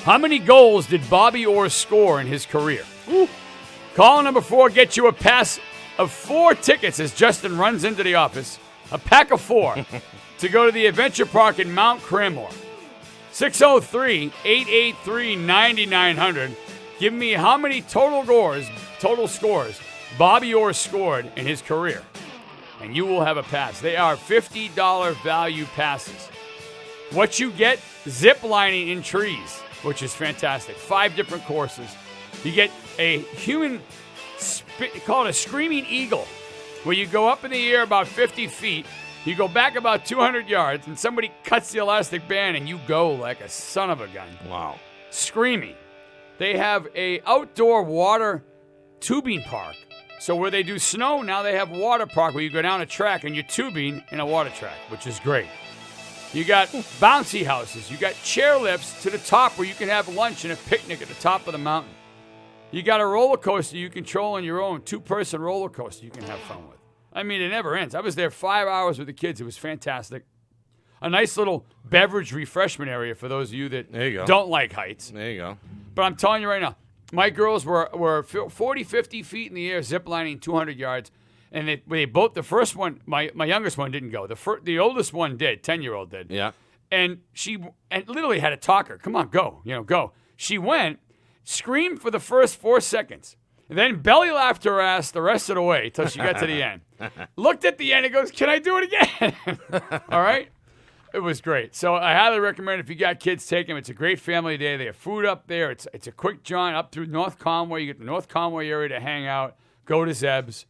How many goals did Bobby Orr score in his career? Ooh. Caller number 4 gets you a pass of 4 tickets as Justin runs into the office. A pack of 4 to go to the Adventure Park in Mount Cranmore. 603-883-9900. Give me how many total scores Bobby Orr scored in his career, and you will have a pass. They are $50 value passes. What you get, zip lining in trees, which is fantastic. 5 different courses. You get a human, call it a screaming eagle, where you go up in the air about 50 feet, you go back about 200 yards, and somebody cuts the elastic band, and you go like a son of a gun. Wow. Screaming. They have a outdoor water tubing park. So where they do snow, now they have water park where you go down a track and you're tubing in a water track, which is great. You got bouncy houses. You got chair lifts to the top where you can have lunch and a picnic at the top of the mountain. You got a roller coaster you control on your own, 2-person roller coaster you can have fun with. I mean, it never ends. I was there 5 hours with the kids. It was fantastic. A nice little beverage refreshment area for those of you that don't like heights. There you go. But I'm telling you right now, my girls were 40, 50 feet in the air, ziplining 200 yards. And they both, the first one, my youngest one didn't go. The oldest one did, 10-year-old did. Yeah. And she literally had to talk her. Come on, go. Go. She went, screamed for the first 4 seconds, and then belly laughed her ass the rest of the way until she got to the end. Looked at the end and goes, can I do it again? All right? It was great. So I highly recommend if you got kids, take them. It's a great family day. They have food up there. It's a quick jaunt up through North Conway. You get the North Conway area to hang out. Go to Zeb's.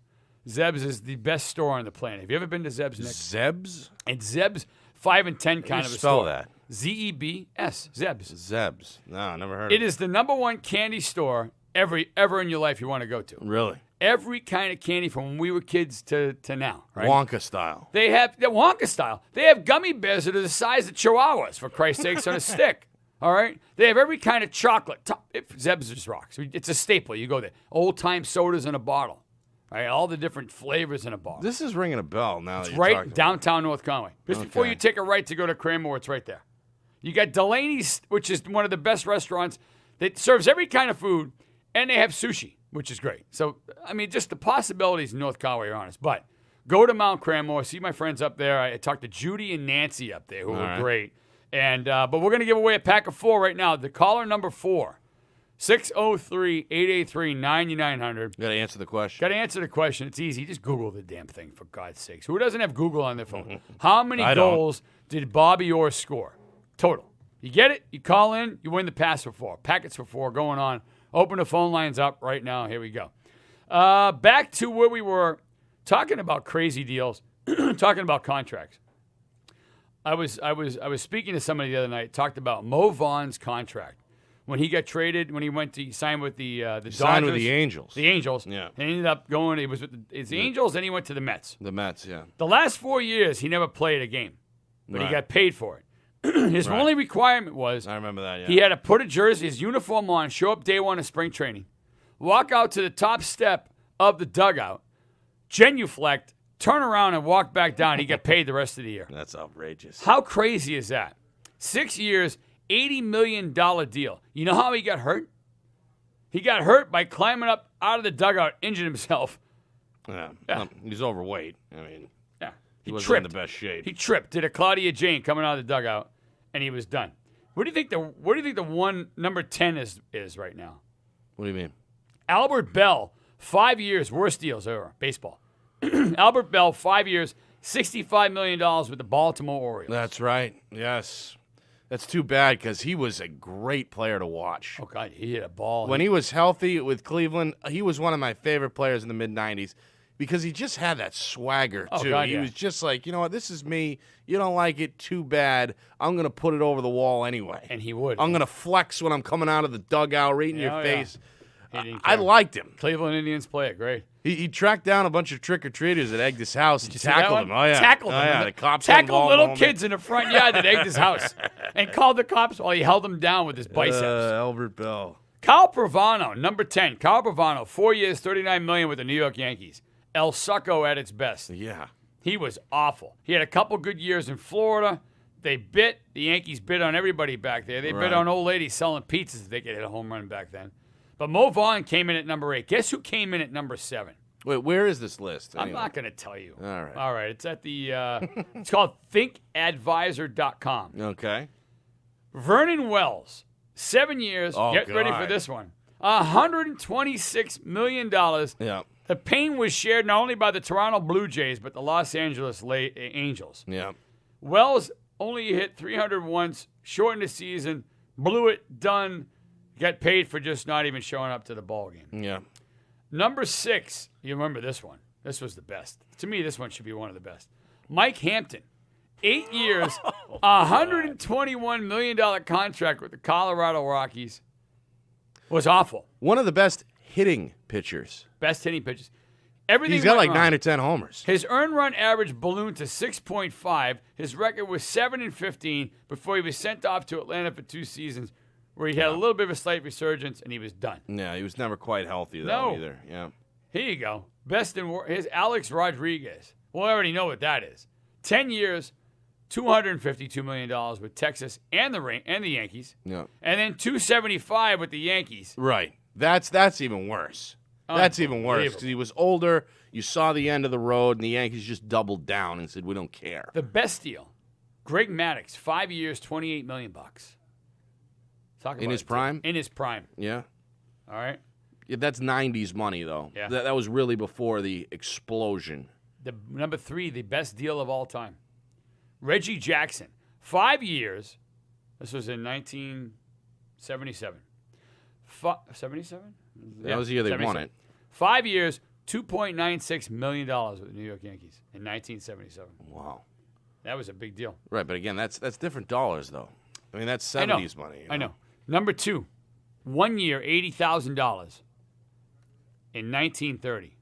Zeb's is the best store on the planet. Have you ever been to Zeb's, Nick? Zeb's? It's Zeb's 5 and 10 kind of a spell store. That? Zebs. Zeb's. Zeb's. No, never heard of it. It is the number 1 candy store ever in your life you want to go to. Really? Every kind of candy from when we were kids to now. Right? Wonka style. They have Wonka style. They have gummy bears that are the size of chihuahuas, for Christ's sakes, on a stick. All right? They have every kind of chocolate. Zeb's just rocks. It's a staple. You go there. Old-time sodas in a bottle. Right? All the different flavors in a bottle. This is ringing a bell now. It's right downtown North Conway. Just before you take a right to go to Cranmore, it's right there. You got Delaney's, which is one of the best restaurants that serves every kind of food, and they have sushi, which is great. So, I mean, just the possibilities in North Conway are honest. But go to Mount Cranmore, see my friends up there. I talked to Judy and Nancy up there, who were great. And but we're going to give away a pack of 4 right now. The caller number 4, 603-883-9900. Got to answer the question. Got to answer the question. It's easy. Just Google the damn thing, for God's sakes. Who doesn't have Google on their phone? How many goals did Bobby Orr score? Total. You get it? You call in. You win the pass for 4. Packets for 4 going on. Open the phone lines up right now. Here we go. Back to where we were talking about crazy deals, talking about contracts. I was speaking to somebody the other night. Talked about Mo Vaughn's contract when he got traded. When he signed with the Dodgers. Signed with the Angels. The Angels. Yeah. And he ended up going. He was with the Angels. Then he went to the Mets. The Mets. Yeah. The last 4 years, he never played a game, but he got paid for it. His only requirement was I remember that. Yeah. He had to put a jersey, his uniform on, show up day 1 of spring training, walk out to the top step of the dugout, genuflect, turn around, and walk back down. He got paid the rest of the year. That's outrageous. How crazy is that? 6 years, $80 million deal. You know how he got hurt? He got hurt by climbing up out of the dugout, injured himself. Yeah. He's overweight. I mean, he wasn't tripped. in the best shape. He tripped, did a Claudia Jane coming out of the dugout, and he was done. What do you think the one number 10 is right now? What do you mean? Albert Bell, 5 years, worst deals ever, baseball. Albert Bell, 5 years, $65 million with the Baltimore Orioles. That's right. Yes. That's too bad because he was a great player to watch. Oh, God, he hit a ball. When he was healthy with Cleveland, he was one of my favorite players in the mid-'90s because he just had that swagger, too. God, he was just like, you know what, this is me. You don't like it, too bad. I'm going to put it over the wall anyway. And he would. I'm going to flex when I'm coming out of the dugout right in your face. I liked him. Cleveland Indians play it great. He tracked down a bunch of trick-or-treaters that egged his house and tackled him. Oh, yeah. Tackled him. Yeah, the cops tackled little kids in the front yard that egged his house and called the cops while he held them down with his biceps. Albert Bell. Kyle Provano, number 10. Kyle Provano, 4 years, $39 million with the New York Yankees. El Succo at its best. Yeah. He was awful. He had a couple good years in Florida, They bit. The Yankees bit on everybody back there. They bit on old ladies selling pizzas if they could hit a home run back then. But Mo Vaughn came in at number 8. Guess who came in at number 7? Wait, where is this list? I'm not going to tell you. All right. It's at the, it's called thinkadvisor.com. Okay. Vernon Wells, 7 years. Get ready for this one. $126 million. Yeah. The pain was shared not only by the Toronto Blue Jays, but the Los Angeles Angels. Yeah. Wells only hit 300 once, shortened the season, blew it, done, got paid for just not even showing up to the ball game. Yeah. Number 6, you remember this one. This was the best. To me, this one should be one of the best. Mike Hampton, 8 years, $121 million contract with the Colorado Rockies. Was awful. One of the best hitting pitchers. Best hitting pitchers. Everything He's got like wrong. 9 or 10 homers. His earned run average ballooned to 6.5. His record was 7-15 before he was sent off to Atlanta for 2 seasons, where he had a little bit of a slight resurgence, and he was done. Yeah, he was never quite healthy, though, either. Yeah. Here you go. Best in war. Here's Alex Rodriguez. Well, I already know what that is. 10 years, $252 million with Texas and the Yankees. Yeah. And then $275 with the Yankees. Right. That's even worse. That's even worse because he was older. You saw the end of the road, and the Yankees just doubled down and said, "We don't care." The best deal, Greg Maddux, 5 years, $28 million. Talk about in his prime. In his prime. Yeah. All right. Yeah, that's '90s money, though. Yeah. That was really before the explosion. The number 3, the best deal of all time, Reggie Jackson, 5 years. This was in 1977. 77? That was the year they won it. 5 years, $2.96 million with the New York Yankees in 1977. Wow. That was a big deal. Right, but again, that's different dollars, though. I mean, that's 70s money. I know. Number 2, 1 year, $80,000 in 1930.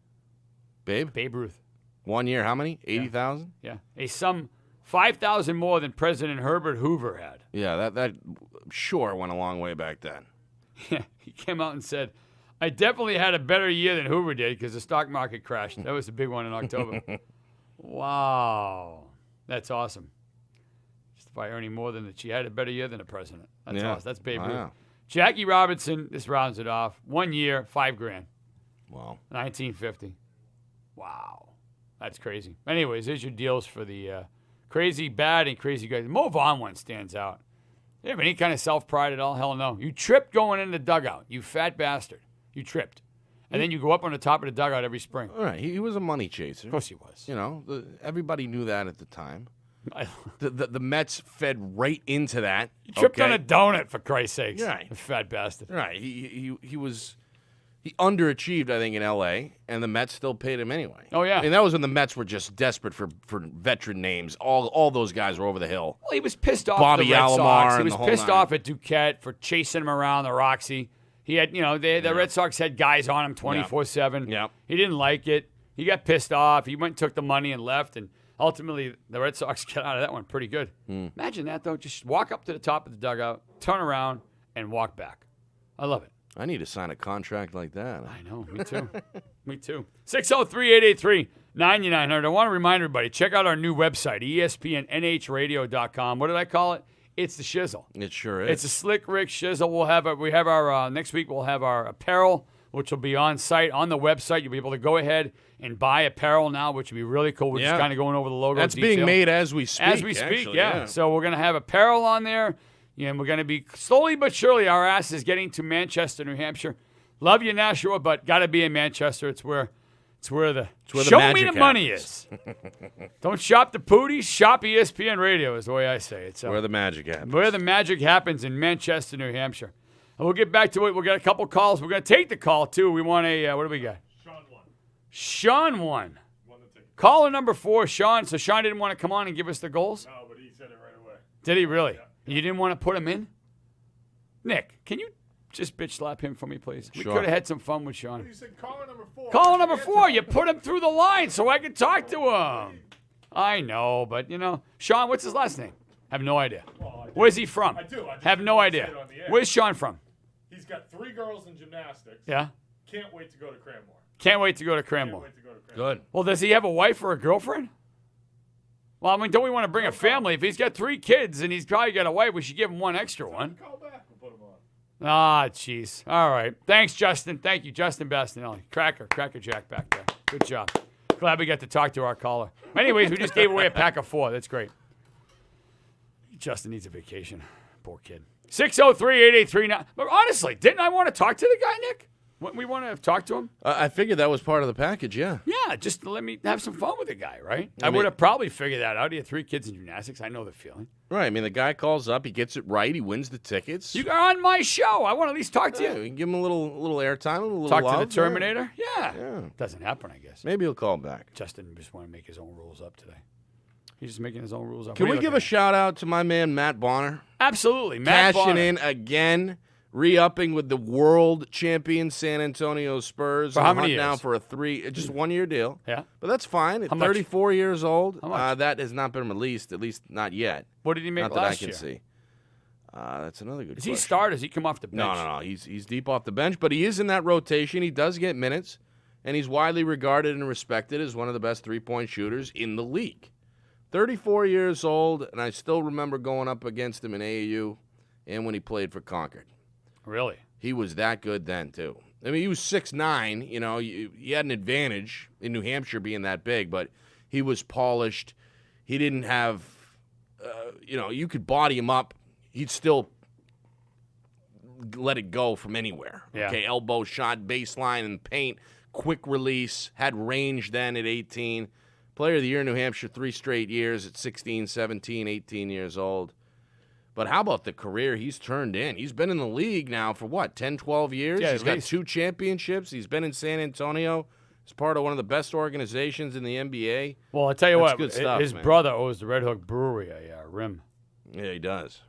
Babe Ruth. 1 year, how many? 80,000? Yeah. A sum 5,000 more than President Herbert Hoover had. Yeah, that sure went a long way back then. Yeah, he came out and said, I definitely had a better year than Hoover did because the stock market crashed. That was the big one in October. Wow. That's awesome. Just by earning more than she had a better year than the president. That's awesome. That's Babe Ruth. Jackie Robinson, this rounds it off. 1 year, $5,000. Wow. 1950. Wow. That's crazy. Anyways, there's your deals for the crazy bad and crazy good. The Mo Vaughn one stands out. You have any kind of self-pride at all? Hell no. You tripped going in the dugout. You fat bastard. You tripped. And then you go up on the top of the dugout every spring. All right. He was a money chaser. Of course he was. You know, everybody knew that at the time. The Mets fed right into that. You tripped on a donut, for Christ's sakes. Right. You fat bastard. Right. He underachieved, I think, in L.A., and the Mets still paid him anyway. Oh, yeah. I mean, that was when the Mets were just desperate for veteran names. All those guys were over the hill. Well, he was pissed off Bobby at the Red Alomar Sox. He and was the whole pissed nine. off at Duquette for chasing him around the Roxy. He had, the Red Sox had guys on him 24/7. Yeah. He didn't like it. He got pissed off. He went and took the money and left, and ultimately the Red Sox got out of that one pretty good. Imagine that, though. Just walk up to the top of the dugout, turn around, and walk back. I love it. I need to sign a contract like that. I know. Me too. Me too. 603-883-9900. I want to remind everybody, check out our new website, espnnhradio.com. What did I call it? It's the shizzle. It sure is. It's a slick Rick shizzle. We have our next week. We'll have our apparel, which will be on site on the website. You'll be able to go ahead and buy apparel now, which would be really cool. We're just kind of going over the logo. That's detail. being made as we speak. As we speak, actually, yeah. So we're going to have apparel on there, and we're going to be slowly but surely. Our ass is getting to Manchester, New Hampshire. Love you, Nashua, but got to be in Manchester. It's where the show me the money is. Don't shop the Pooties, shop ESPN Radio is the way I say it. So where the magic happens. Where the magic happens in Manchester, New Hampshire. And we'll get back to it. We'll get a couple calls. We're going to take the call, too. We want what do we got? Sean won. Caller number 4, Sean. So Sean didn't want to come on and give us the goals? No, but he said it right away. Did he really? Yeah. You didn't want to put him in? Nick, can you just bitch slap him for me, please? We Sure. could have had some fun with Sean. You said caller number 4. Caller number 4, you put him through the line so I could talk to him. I know, but, Sean, what's his last name? Have no idea. Where's he from? I do. Have no idea. Where's Sean from? He's got 3 girls in gymnastics. Yeah? Can't wait to go to Cranmore. Can't wait to go to Cranmore. Can't wait to go to Cranmore. Good. Well, does he have a wife or a girlfriend? Well, I mean, don't we want to bring a family? If he's got 3 kids and he's probably got a wife, we should give him one extra one. Call back. We'll put him on. Ah, jeez. All right. Thanks, Justin. Thank you, Justin Bastinelli. Cracker Jack back there. Good job. Glad we got to talk to our caller. Anyways, we just gave away a pack of 4. That's great. Justin needs a vacation. Poor kid. 603-8839. But honestly, didn't I want to talk to the guy, Nick? Wouldn't we want to talk to him? I figured that was part of the package, yeah. Yeah, just let me have some fun with the guy, right? I would have probably figured that out. He had 3 kids in gymnastics. I know the feeling. Right. I mean, the guy calls up. He gets it right. He wins the tickets. You are on my show. I want to at least talk to you. We can give him a little airtime, a little Talk love. to the Terminator? Yeah. Yeah. Doesn't happen, I guess. Maybe he'll call back. Justin just want to make his own rules up today. He's just making his own rules up. Can we give a shout-out to my man, Matt Bonner? Absolutely. Matt Cashing Bonner. in again, re-upping with the world champion San Antonio Spurs. For how many now years? For just 1-year deal. Yeah. But that's fine. At How much? 34 years old, How much? that has not been released, at least not yet. What did he make Not last that I year? can see. That's another good Does question. he start? Does he come off the bench? No. He's deep off the bench, but he is in that rotation. He does get minutes, and he's widely regarded and respected as one of the best three-point shooters in the league. 34 years old, and I still remember going up against him in AAU and when he played for Concord. Really? He was that good then, too. I mean, he was 6'9". You know, he had an advantage in New Hampshire being that big, but he was polished. He didn't have, you could body him up. He'd still let it go from anywhere. Yeah. Okay, elbow shot, baseline, and paint, quick release, had range then at 18. Player of the Year in New Hampshire 3 straight years at 16, 17, 18 years old. But how about the career he's turned in? He's been in the league now for, 10, 12 years? Yeah, He's got 2 championships. He's been in San Antonio. He's part of one of the best organizations in the NBA. Well, I tell you That's what, good stuff, his man. brother owes the Red Hook Brewery a rim. Yeah, he does.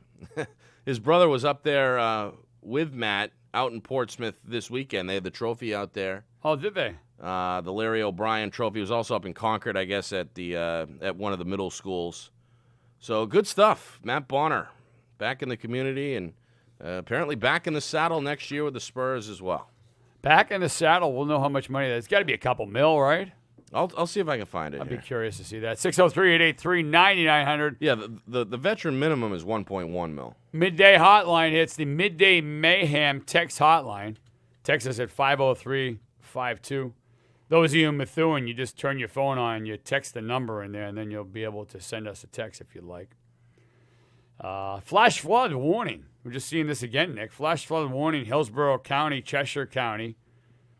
His brother was up there with Matt out in Portsmouth this weekend. They had the trophy out there. Oh, did they? The Larry O'Brien Trophy was also up in Concord, I guess, at one of the middle schools. So good stuff. Matt Bonner back in the community and apparently back in the saddle next year with the Spurs as well. Back in the saddle, we'll know how much money that is. It's got to be a couple mil, right? I'll see if I can find it. I'd here. be curious to see that. 603-883-9900. Yeah, the veteran minimum is 1.1 mil. Midday hotline hits the Midday Mayhem text hotline. Text us at 50352. Those of you in Methuen, you just turn your phone on, you text the number in there, and then you'll be able to send us a text if you'd like. Flash flood warning. We're just seeing this again, Nick. Flash flood warning, Hillsborough County, Cheshire County.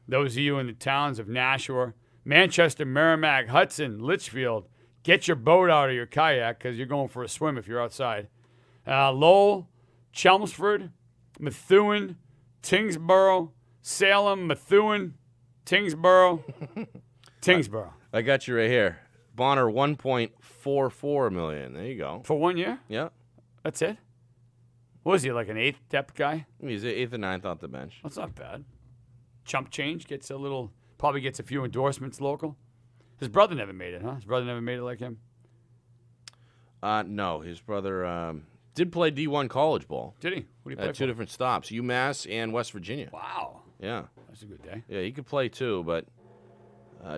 Those of you in the towns of Nashua, Manchester, Merrimack, Hudson, Litchfield, get your boat out of your kayak because you're going for a swim if you're outside. Lowell, Chelmsford, Methuen, Tingsboro, Salem, Methuen, Tingsboro. I got you right here. Bonner, 1.44 million. There you go. For 1 year? Yeah. That's it? What was he, like an 8th depth guy? He's 8th and 9th off the bench. That's not bad. Chump change, probably gets a few endorsements local. His brother never made it, huh? His brother never made it like him? No, his brother did play D1 college ball. Did he? What did he play At for? 2 different stops, UMass and West Virginia. Wow. Yeah. That's a good day. Yeah, he could play too, but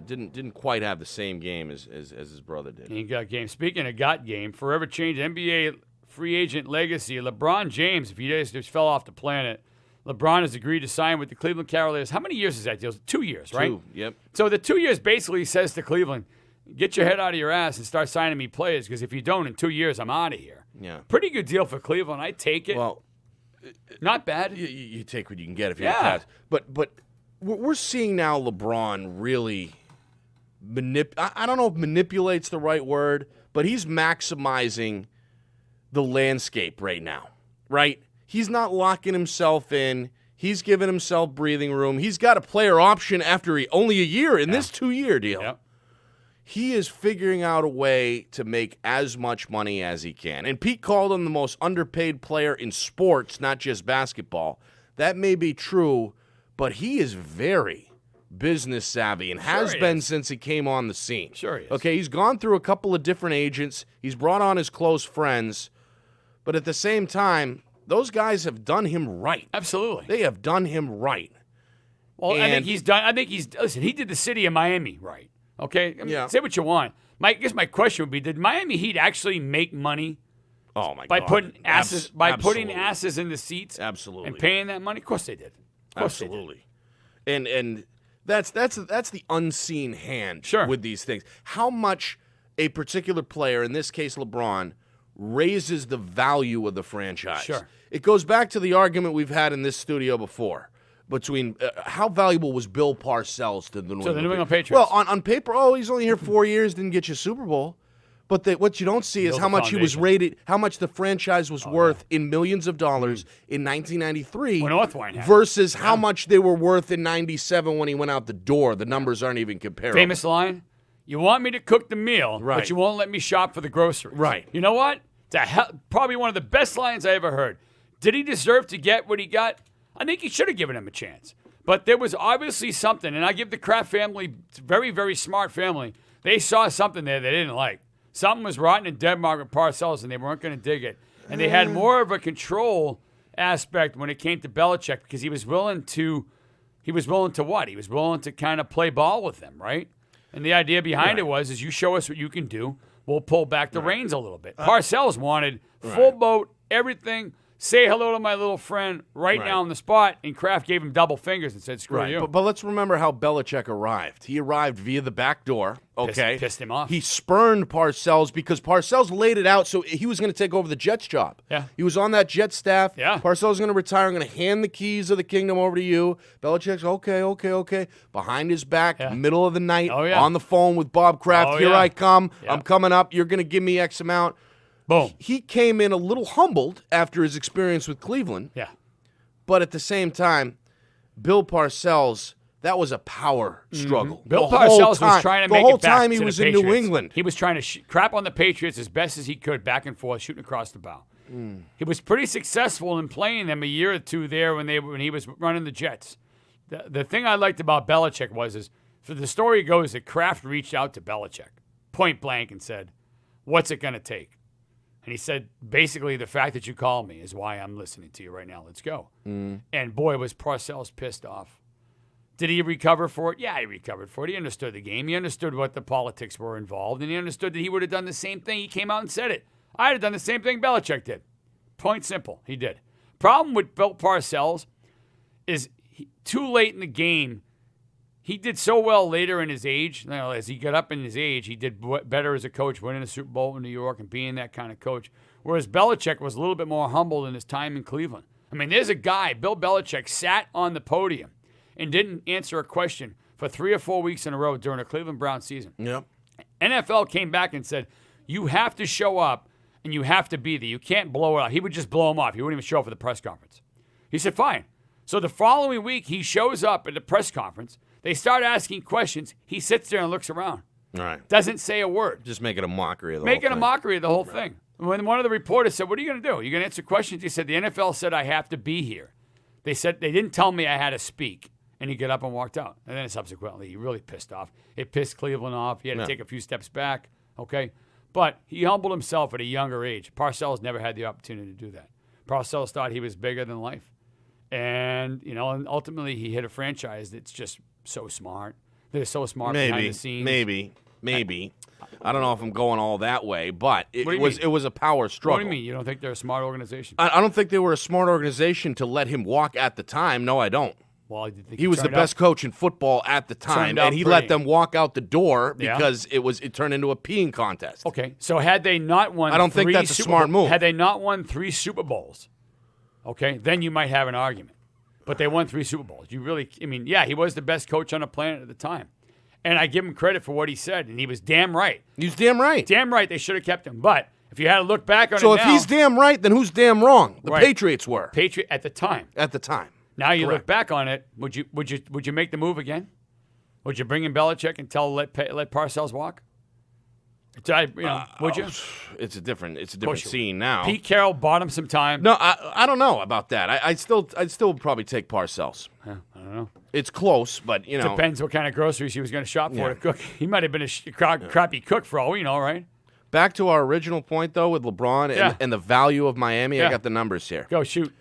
didn't quite have the same game as his brother did. He got game. Speaking of got game, forever changed NBA free agent legacy. LeBron James, if he just fell off the planet, LeBron has agreed to sign with the Cleveland Cavaliers. How many years is that deal? 2 years, right? 2, yep. So the 2 years basically says to Cleveland, get your head out of your ass and start signing me players, because if you don't, in 2 years, I'm out of here. Yeah. Pretty good deal for Cleveland. I take it. Well, not bad. you take what you can get if you're Yeah. the Cavs. But we're seeing now LeBron really I don't know if manipulate's the right word, but he's maximizing the landscape right now, right? He's not locking himself in. He's giving himself breathing room. He's got a player option after only a year in this 2-year deal. Yep. He is figuring out a way to make as much money as he can. And Pete called him the most underpaid player in sports, not just basketball. That may be true, but he is very business savvy and has been since he came on the scene. Sure he is. Okay, he's gone through a couple of different agents. He's brought on his close friends. But at the same time, those guys have done him right. Absolutely. They have done him right. Well, listen, he did the city of Miami right. Okay? I mean, Yeah. say what you want. I guess my question would be: did Miami Heat actually make money Oh my by God! putting asses putting Absolutely. asses in the seats? Absolutely. And paying that money? Of course they did. Of course they did. Absolutely. And that's the unseen hand Sure. with these things. How much a particular player, in this case LeBron, raises the value of the franchise. Sure. It goes back to the argument we've had in this studio before between how valuable was Bill Parcells to the New England Patriots. Well, on paper, he's only here 4 years, didn't get you a Super Bowl. But what you don't see is Build how the much he was foundation. rated, how much the franchise was worth in millions of dollars in 1993 When Orthwein had it. versus how much they were worth in 97 when he went out the door. The numbers aren't even comparable. Famous line: "You want me to cook the meal, Right. but you won't let me shop for the groceries." Right. You know what? It's probably one of the best lines I ever heard. Did he deserve to get what he got? I think he should have given him a chance. But there was obviously something, and I give the Kraft family, very, very smart family, they saw something there they didn't like. Something was rotten in Denmark with Parcells, and they weren't going to dig it. And they had more of a control aspect when it came to Belichick because he was willing to what? He was willing to kind of play ball with them, right? And the idea behind it was, is you show us what you can do, we'll pull back the reins a little bit. Parcells wanted full boat, everything. Say hello to my little friend right now on the spot, and Kraft gave him double fingers and said, screw you. But let's remember how Belichick arrived. He arrived via the back door, okay? Pissed him off. He spurned Parcells because Parcells laid it out so he was going to take over the Jets job. Yeah. He was on that Jets staff. Yeah. Parcells is going to retire. I'm going to hand the keys of the kingdom over to you. Belichick's okay. Behind his back, middle of the night, on the phone with Bob Kraft. Here I come. I'm coming up. You're going to give me X amount. Boom. He came in a little humbled after his experience with Cleveland. Yeah. But at the same time, Bill Parcells, that was a power struggle. Bill The whole Parcells was time- trying to the make whole it back time to he the was in New Patriots. England. He was trying to crap on the Patriots as best as he could, back and forth, shooting across the bow. He was pretty successful in playing them a year or two there when he was running the Jets. The thing I liked about Belichick was for the story goes that Kraft reached out to Belichick point blank and said, "What's it going to take?" And he said, basically, the fact that you called me is why I'm listening to you right now. Let's go. And boy, was Parcells pissed off. Did he recover for it? Yeah, he recovered for it. He understood the game. He understood what the politics were involved, and he understood that he would have done the same thing. He came out and said it. I'd have done the same thing Belichick did. Point simple. He did. Problem with Bill Parcells is too late in the game. He did so well later in his age. As he got up in his age, he did better as a coach, winning a Super Bowl in New York and being that kind of coach. Whereas Belichick was a little bit more humble in his time in Cleveland. I mean, there's a guy, Bill Belichick, sat on the podium and didn't answer a question for 3 or 4 weeks in a row during a Cleveland Browns season. Yep. NFL came back and said, you have to show up and you have to be there. You can't blow it off. He would just blow him off. He wouldn't even show up for the press conference. He said, fine. So the following week, he shows up at the press conference. They start asking questions. He sits there and looks around. All right. Doesn't say a word. Just making a mockery of the Making whole a thing. mockery of the whole thing. When one of the reporters said, what are you going to do? You're going to answer questions? He said, the NFL said I have to be here. They said they didn't tell me I had to speak. And he got up and walked out. And then subsequently, he really pissed off. It pissed Cleveland off. He had to take a few steps back. Okay? But he humbled himself at a younger age. Parcells never had the opportunity to do that. Parcells thought he was bigger than life. And, and ultimately he hit a franchise that's just so smart. They're so smart behind the scenes. Maybe. I don't know if I'm going all that way, but it What do you was mean? it was a power struggle. What do you mean? You don't think they're a smart organization? I don't think they were a smart organization to let him walk at the time. No, I don't. Well, I think He was the turned best out- coach in football at the time, Turned out and he pretty. let them walk out the door Yeah. because it turned into a peeing contest. Okay, so had they not won I don't think three that's a Super smart Bowl- move. Had they not won 3 Super Bowls, okay, then you might have an argument. But they won 3 Super Bowls. He was the best coach on the planet at the time. And I give him credit for what he said, and he was damn right. He was damn right. Damn right they should have kept him. But if you had to look back on So it if now, he's damn right, then who's damn wrong? The Right. Patriots were Patriot at the time. at the time. Now you Correct. look back on it, would you make the move again? Would you bring in Belichick and let Parcells walk? Would you? It's a different course you would. scene now. Pete Carroll bought him some time. No, I don't know about that. I'd still probably take Parcells. I don't know. It's close, but Depends what kind of groceries he was going to shop for Yeah. to cook. He might have been a crappy cook for all we know, right? Back to our original point though with LeBron and, Yeah. and the value of Miami. I Yeah. got the numbers here. Go shoot.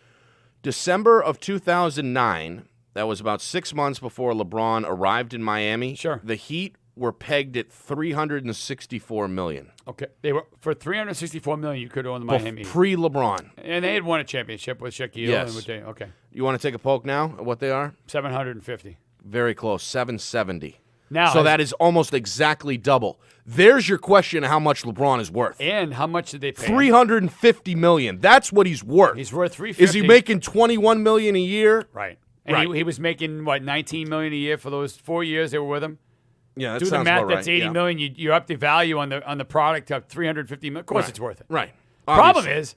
December of 2009. That was about 6 months before LeBron arrived in Miami. Sure. The Heat were pegged at $364 million. Okay, they were for $364 million. You could own the Miami Heat. Pre-LeBron. And they had won a championship with Shaquille. Yes. And with okay, You want to take a poke now at what they are? 750. Very close, 770. Now, so that is almost exactly double. There's your question of how much LeBron is worth. And how much did they pay? $350 million. That's what he's worth. He's worth $350. Is he making $21 million a year? Right. And he was making what, $19 million a year for those 4 years they were with him. Yeah, that do sounds the math. about right. That's $80 million. You up the value on the product to $350 million. Of course, it's worth it. Right. Problem is,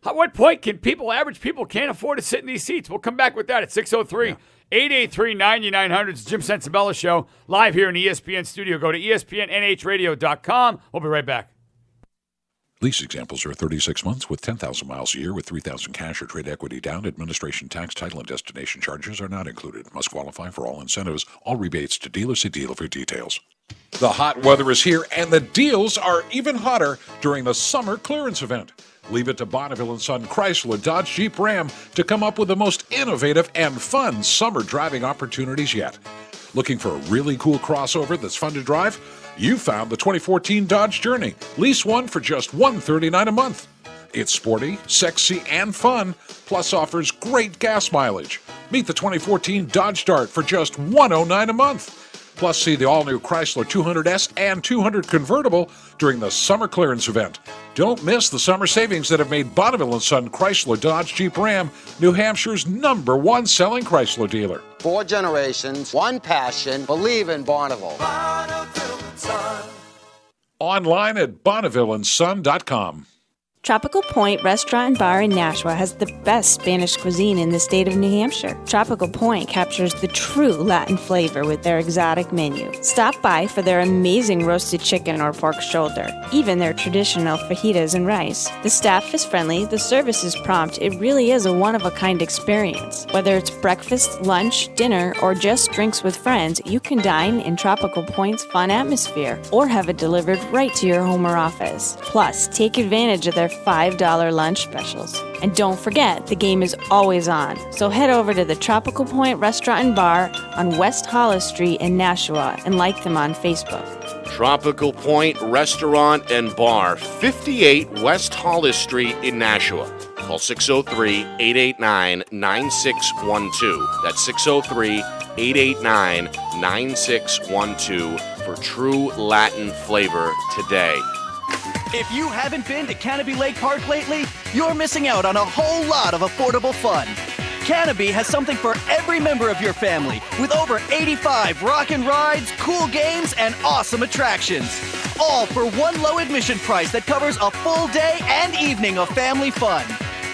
at what point can average people can't afford to sit in these seats? We'll come back with that at 603-883-9900. It's Jim Censabella Show, live here in the ESPN studio. Go to espnnhradio.com. We'll be right back. Lease examples are 36 months with 10,000 miles a year with 3,000 cash or trade equity down. Administration tax, title, and destination charges are not included. Must qualify for all incentives. All rebates to dealer. See dealer for details. The hot weather is here, and the deals are even hotter during the summer clearance event. Leave it to Bonneville & Son Chrysler, Dodge, Jeep, Ram to come up with the most innovative and fun summer driving opportunities yet. Looking for a really cool crossover that's fun to drive? You found the 2014 Dodge Journey. Lease one for just $139 a month. It's sporty, sexy, and fun, plus offers great gas mileage. Meet the 2014 Dodge Dart for just $109 a month. Plus, see the all-new Chrysler 200S and 200 convertible during the summer clearance event. Don't miss the summer savings that have made Bonneville & Son Chrysler, Dodge, Jeep, Ram New Hampshire's #1 selling Chrysler dealer. 4 generations, one passion, believe in Bonneville. Online at BonnevilleandSon.com. Tropical Point Restaurant and Bar in Nashua has the best Spanish cuisine in the state of New Hampshire. Tropical Point captures the true Latin flavor with their exotic menu. Stop by for their amazing roasted chicken or pork shoulder, even their traditional fajitas and rice. The staff is friendly, the service is prompt. It really is a one-of-a-kind experience. Whether it's breakfast, lunch, dinner, or just drinks with friends, you can dine in Tropical Point's fun atmosphere or have it delivered right to your home or office. Plus, take advantage of their $5 lunch specials. And don't forget, the game is always on. So head over to the Tropical Point Restaurant and Bar on West Hollis Street in Nashua and like them on Facebook. Tropical Point Restaurant and Bar, 58 West Hollis Street in Nashua. Call 603-889-9612. That's 603-889-9612 for true Latin flavor today. If you haven't been to Canopy Lake Park lately, you're missing out on a whole lot of affordable fun. Canopy has something for every member of your family, with over 85 rockin' rides, cool games, and awesome attractions. All for one low admission price that covers a full day and evening of family fun.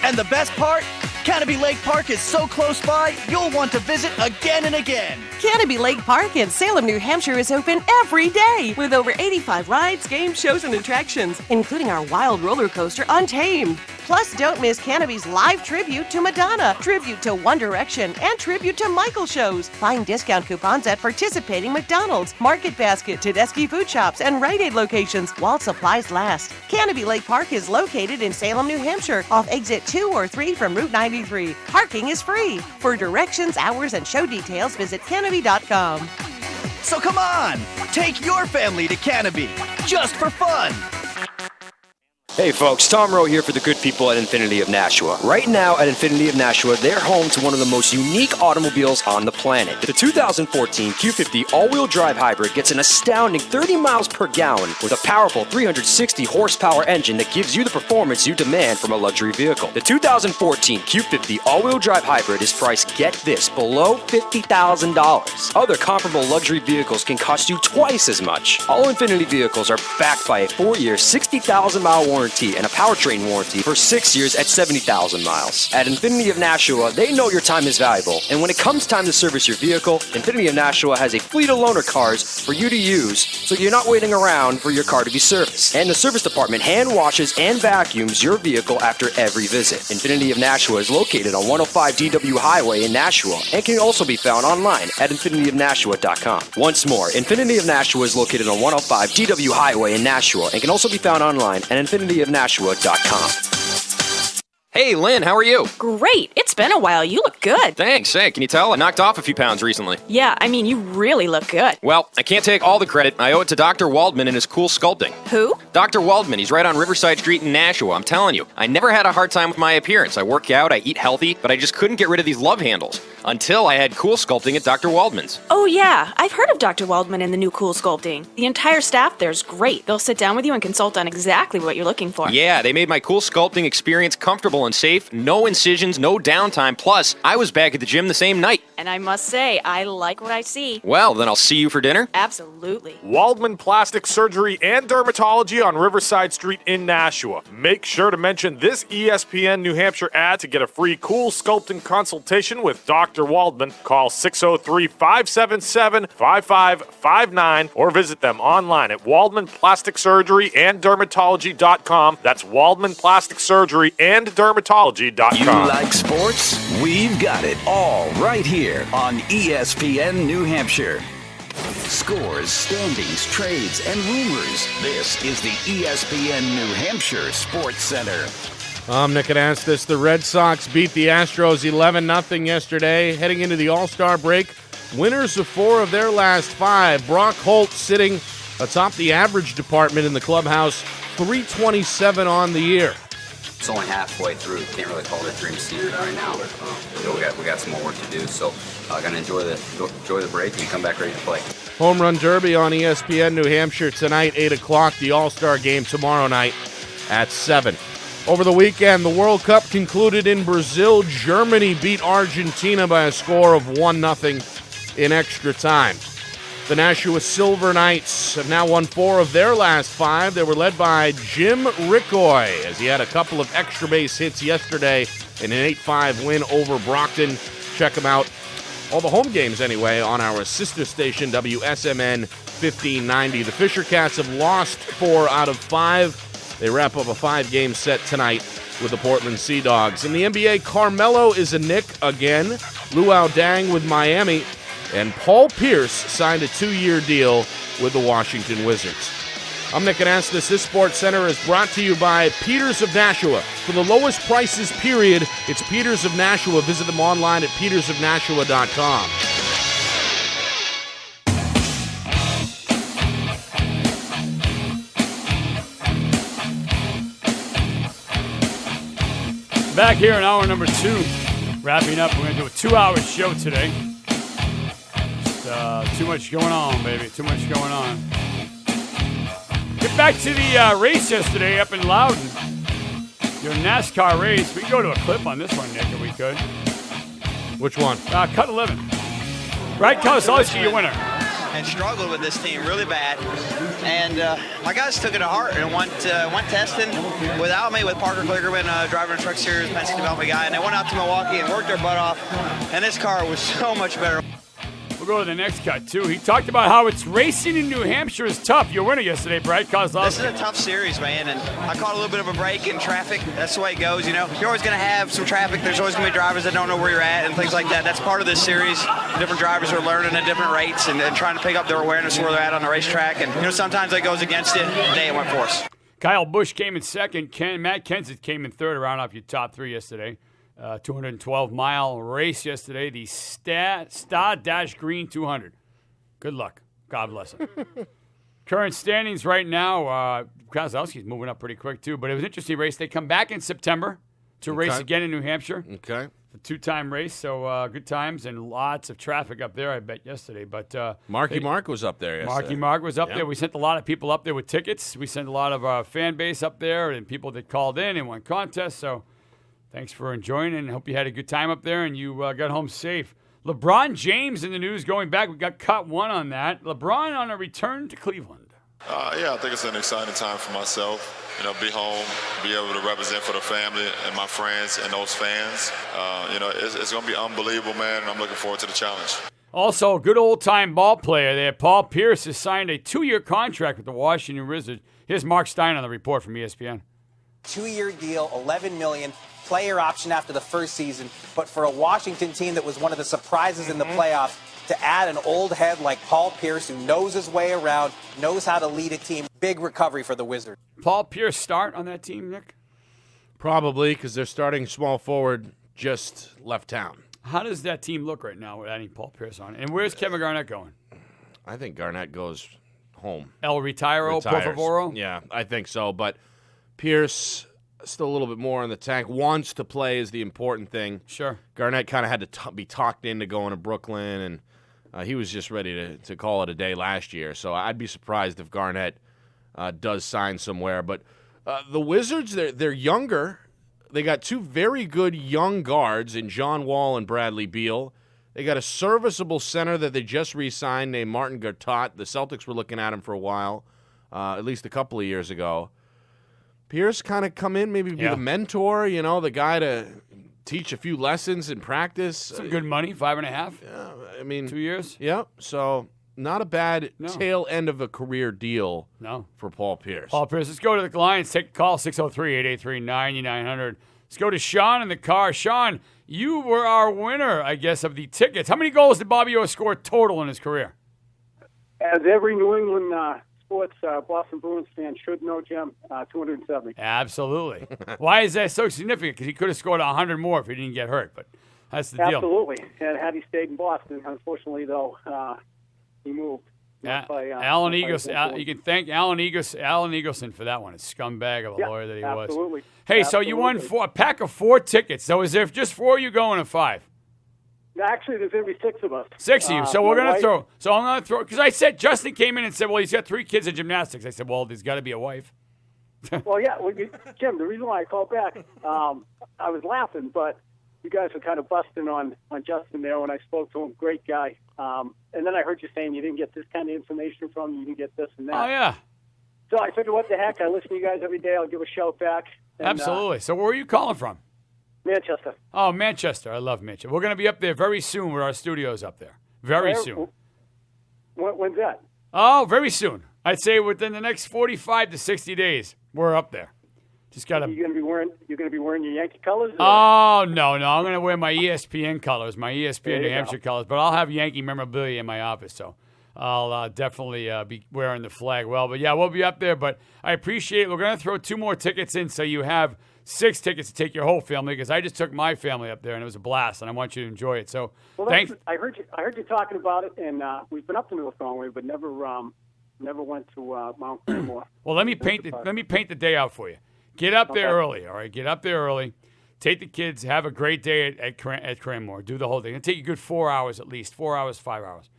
And the best part? Canopy Lake Park is so close by, you'll want to visit again and again. Canopy Lake Park in Salem, New Hampshire is open every day with over 85 rides, games, shows, and attractions, including our wild roller coaster, Untamed. Plus, don't miss Canopy's live tribute to Madonna, tribute to One Direction, and tribute to Michael shows. Find discount coupons at participating McDonald's, Market Basket, Tedeschi food shops, and Rite Aid locations while supplies last. Canopy Lake Park is located in Salem, New Hampshire, off exit 2 or 3 from Route 93. Parking is free. For directions, hours, and show details, visit canopy.com. So come on, take your family to Canopy, just for fun. Hey folks, Tom Rowe here for the good people at Infinity of Nashua. Right now at Infinity of Nashua, they're home to one of the most unique automobiles on the planet. The 2014 Q50 all-wheel drive hybrid gets an astounding 30 miles per gallon with a powerful 360 horsepower engine that gives you the performance you demand from a luxury vehicle. The 2014 Q50 all-wheel drive hybrid is priced, get this, below $50,000. Other comparable luxury vehicles can cost you twice as much. All Infinity vehicles are backed by a 4-year, 60,000-mile warranty and a powertrain warranty for 6 years at 70,000 miles. At Infinity of Nashua, they know your time is valuable, and when it comes time to service your vehicle, Infinity of Nashua has a fleet of loaner cars for you to use, so you're not waiting around for your car to be serviced. And the service department hand washes and vacuums your vehicle after every visit. Infinity of Nashua is located on 105 DW Highway in Nashua and can also be found online at infinityofnashua.com. Once more, Infinity of Nashua is located on 105 DW Highway in Nashua and can also be found online at infinityofnashua.com. Hey, Lynn, how are you? Great. It's been a while. You look good. Thanks. Hey, can you tell? I knocked off a few pounds recently. Yeah, I mean, you really look good. Well, I can't take all the credit. I owe it to Dr. Waldman and his cool sculpting. Who? Dr. Waldman. He's right on Riverside Street in Nashua. I'm telling you, I never had a hard time with my appearance. I work out, I eat healthy, but I just couldn't get rid of these love handles until I had cool sculpting at Dr. Waldman's. Oh, yeah. I've heard of Dr. Waldman and the new Cool Sculpting. The entire staff there's great. They'll sit down with you and consult on exactly what you're looking for. Yeah, they made my cool sculpting experience comfortable and safe. No incisions, no downtime. Plus, I was back at the gym the same night. And I must say, I like what I see. Well, then I'll see you for dinner. Absolutely. Waldman Plastic Surgery and Dermatology on Riverside Street in Nashua. Make sure to mention this ESPN New Hampshire ad to get a free cool sculpting consultation with Dr. Waldman. Call 603-577-5559 or visit them online at Waldman Plastic Surgery and Dermatology.com. That's Waldman Plastic Surgery and Dermatology.com. You like sports? We've got it all right here on ESPN New Hampshire. Scores, standings, trades, and rumors. This is the ESPN New Hampshire Sports Center. I'm Nick Anastas. The Red Sox beat the Astros 11-0 yesterday. Heading into the All-Star break, winners of 4 of their last 5. Brock Holt sitting atop the average department in the clubhouse, 327 on the year. It's only halfway through. Can't really call it a dream season right now. We got some more work to do, so gonna enjoy the break and come back ready to play. Home Run Derby on ESPN New Hampshire tonight, 8 o'clock. The All-Star Game tomorrow night at 7. Over the weekend, the World Cup concluded in Brazil. Germany beat Argentina by a score of 1-0 in extra time. The Nashua Silver Knights have now won 4 of their last 5. They were led by Jim Rickoy, as he had a couple of extra base hits yesterday in an 8-5 win over Brockton. Check them out, all the home games anyway, on our sister station, WSMN 1590. The Fisher Cats have lost 4 out of 5. They wrap up a 5-game set tonight with the Portland Sea Dogs. In the NBA, Carmelo is a Knick again. Luau Dang with Miami. And Paul Pierce signed a 2-year deal with the Washington Wizards. I'm Nick Anastas. This Sports Center is brought to you by Peters of Nashua. For the lowest prices, period, it's Peters of Nashua. Visit them online at petersofnashua.com. Back here in hour number 2. Wrapping up. We're going to do a 2-hour show today. Too much going on, baby. Too much going on. Get back to the race yesterday up in Loudon. Your NASCAR race. We can go to a clip on this one, Nick, if we could. Which one? Cut 11. Right, Kozlowski, your winner. And struggled with this team really bad. And my guys took it to heart and went testing without me, with Parker Kligerman driving a truck series, Penske development guy. And they went out to Milwaukee and worked their butt off. And this car was so much better. We'll go to the next cut, too. He talked about how it's racing in New Hampshire is tough. Your winner yesterday, Brad Kozlowski. This is a tough series, man, and I caught a little bit of a break in traffic. That's the way it goes, you know. You're always going to have some traffic. There's always going to be drivers that don't know where you're at and things like that. That's part of this series. Different drivers are learning at different rates and trying to pick up their awareness of where they're at on the racetrack. And, you know, sometimes that goes against it. Today it went for us. Kyle Busch came in second. Matt Kenseth came in third, around off your top 3 yesterday. 212-mile race yesterday. The Star Green 200. Good luck. God bless him. Current standings right now, Kozlowski's moving up pretty quick, too. But it was an interesting race. They come back in September to race again in New Hampshire. Okay. A 2-time race, so good times and lots of traffic up there, I bet, yesterday. But Marky Mark was up there yesterday. Marky Mark was up there. We sent a lot of people up there with tickets. We sent a lot of our fan base up there and people that called in and won contests. So thanks for enjoying it, and hope you had a good time up there and you got home safe. LeBron James in the news going back. We got cut 1 on that. LeBron on a return to Cleveland. Yeah, I think it's an exciting time for myself. You know, be home, be able to represent for the family and my friends and those fans. You know, it's going to be unbelievable, man, and I'm looking forward to the challenge. Also, a good old-time ball player there. Paul Pierce has signed a 2-year contract with the Washington Wizards. Here's Mark Stein on the report from ESPN. 2-year deal, $11 million. Player option after the first season, but for a Washington team that was one of the surprises in the playoffs, to add an old head like Paul Pierce, who knows his way around, knows how to lead a team, big recovery for the Wizards. Paul Pierce start on that team, Nick? Probably because their starting small forward just left town. How does that team look right now with adding Paul Pierce on? And where's Kevin Garnett going? I think Garnett goes home. El Retiro, por favor? Yeah, I think so. But Pierce, still a little bit more in the tank, wants to play is the important thing. Sure. Garnett kind of had to be talked into going to Brooklyn, and he was just ready to call it a day last year. So I'd be surprised if Garnett does sign somewhere. But the Wizards, they're younger. They got two very good young guards in John Wall and Bradley Beal. They got a serviceable center that they just re-signed named Martin Gortat. The Celtics were looking at him for a while, at least a couple of years ago. Pierce kind of come in, maybe be the mentor, the guy to teach a few lessons in practice. Some good money, 5.5. Yeah, I mean 2 years. Yeah, so not a bad tail end of a career deal. For Paul Pierce. Paul Pierce. Let's go to the Lions. Take a call 603-883-9900. Let's go to Sean in the car. Sean, you were our winner, I guess, of the tickets. How many goals did Bobby Orr score total in his career? As every New England sports Boston Bruins fan should know, Jim, 270. Absolutely. Why is that so significant? Because he could have scored 100 more if he didn't get hurt, but that's the deal. Absolutely. And had he stayed in Boston, unfortunately, though, he moved. Alan Eagleson. You can thank Alan Eagleson for that one. A scumbag of a lawyer that he was. Absolutely. Hey, so you won a pack of 4 tickets. So is there just 4 of you going or 5? Actually, there's going to be 6 of us. 6 of you. So we're going to throw. So I'm going to throw. Because I said, Justin came in and said, well, he's got 3 kids in gymnastics. I said, well, there's got to be a wife. Well, yeah. Jim, the reason why I called back, I was laughing, but you guys were kind of busting on Justin there when I spoke to him. Great guy. And then I heard you saying you didn't get this kind of information from him. You didn't get this and that. Oh, yeah. So I figured, what the heck? I listen to you guys every day. I'll give a shout back. And, Absolutely. So where are you calling from? Manchester. Oh, Manchester. I love Manchester. We're going to be up there very soon with our studios up there. Very soon. When's that? Oh, very soon. I'd say within the next 45 to 60 days, we're up there. Just got to. You're going to be wearing your Yankee colors? Or? Oh, no. I'm going to wear my ESPN colors, my ESPN New Hampshire colors, but I'll have Yankee memorabilia in my office, so I'll definitely be wearing the flag well. But, yeah, we'll be up there, but I appreciate it. We're going to throw 2 more tickets in so you have 6 tickets to take your whole family, because I just took my family up there, and it was a blast, and I want you to enjoy it. So, thanks. I heard you talking about it, and we've been up to North Conway, but never went to Mount Cranmore. Well, let me paint the day out for you. Get up there early, all right? Get up there early. Take the kids. Have a great day at Cranmore. Do the whole thing. It'll take you a good 4 hours at least. 4 hours, 5 hours.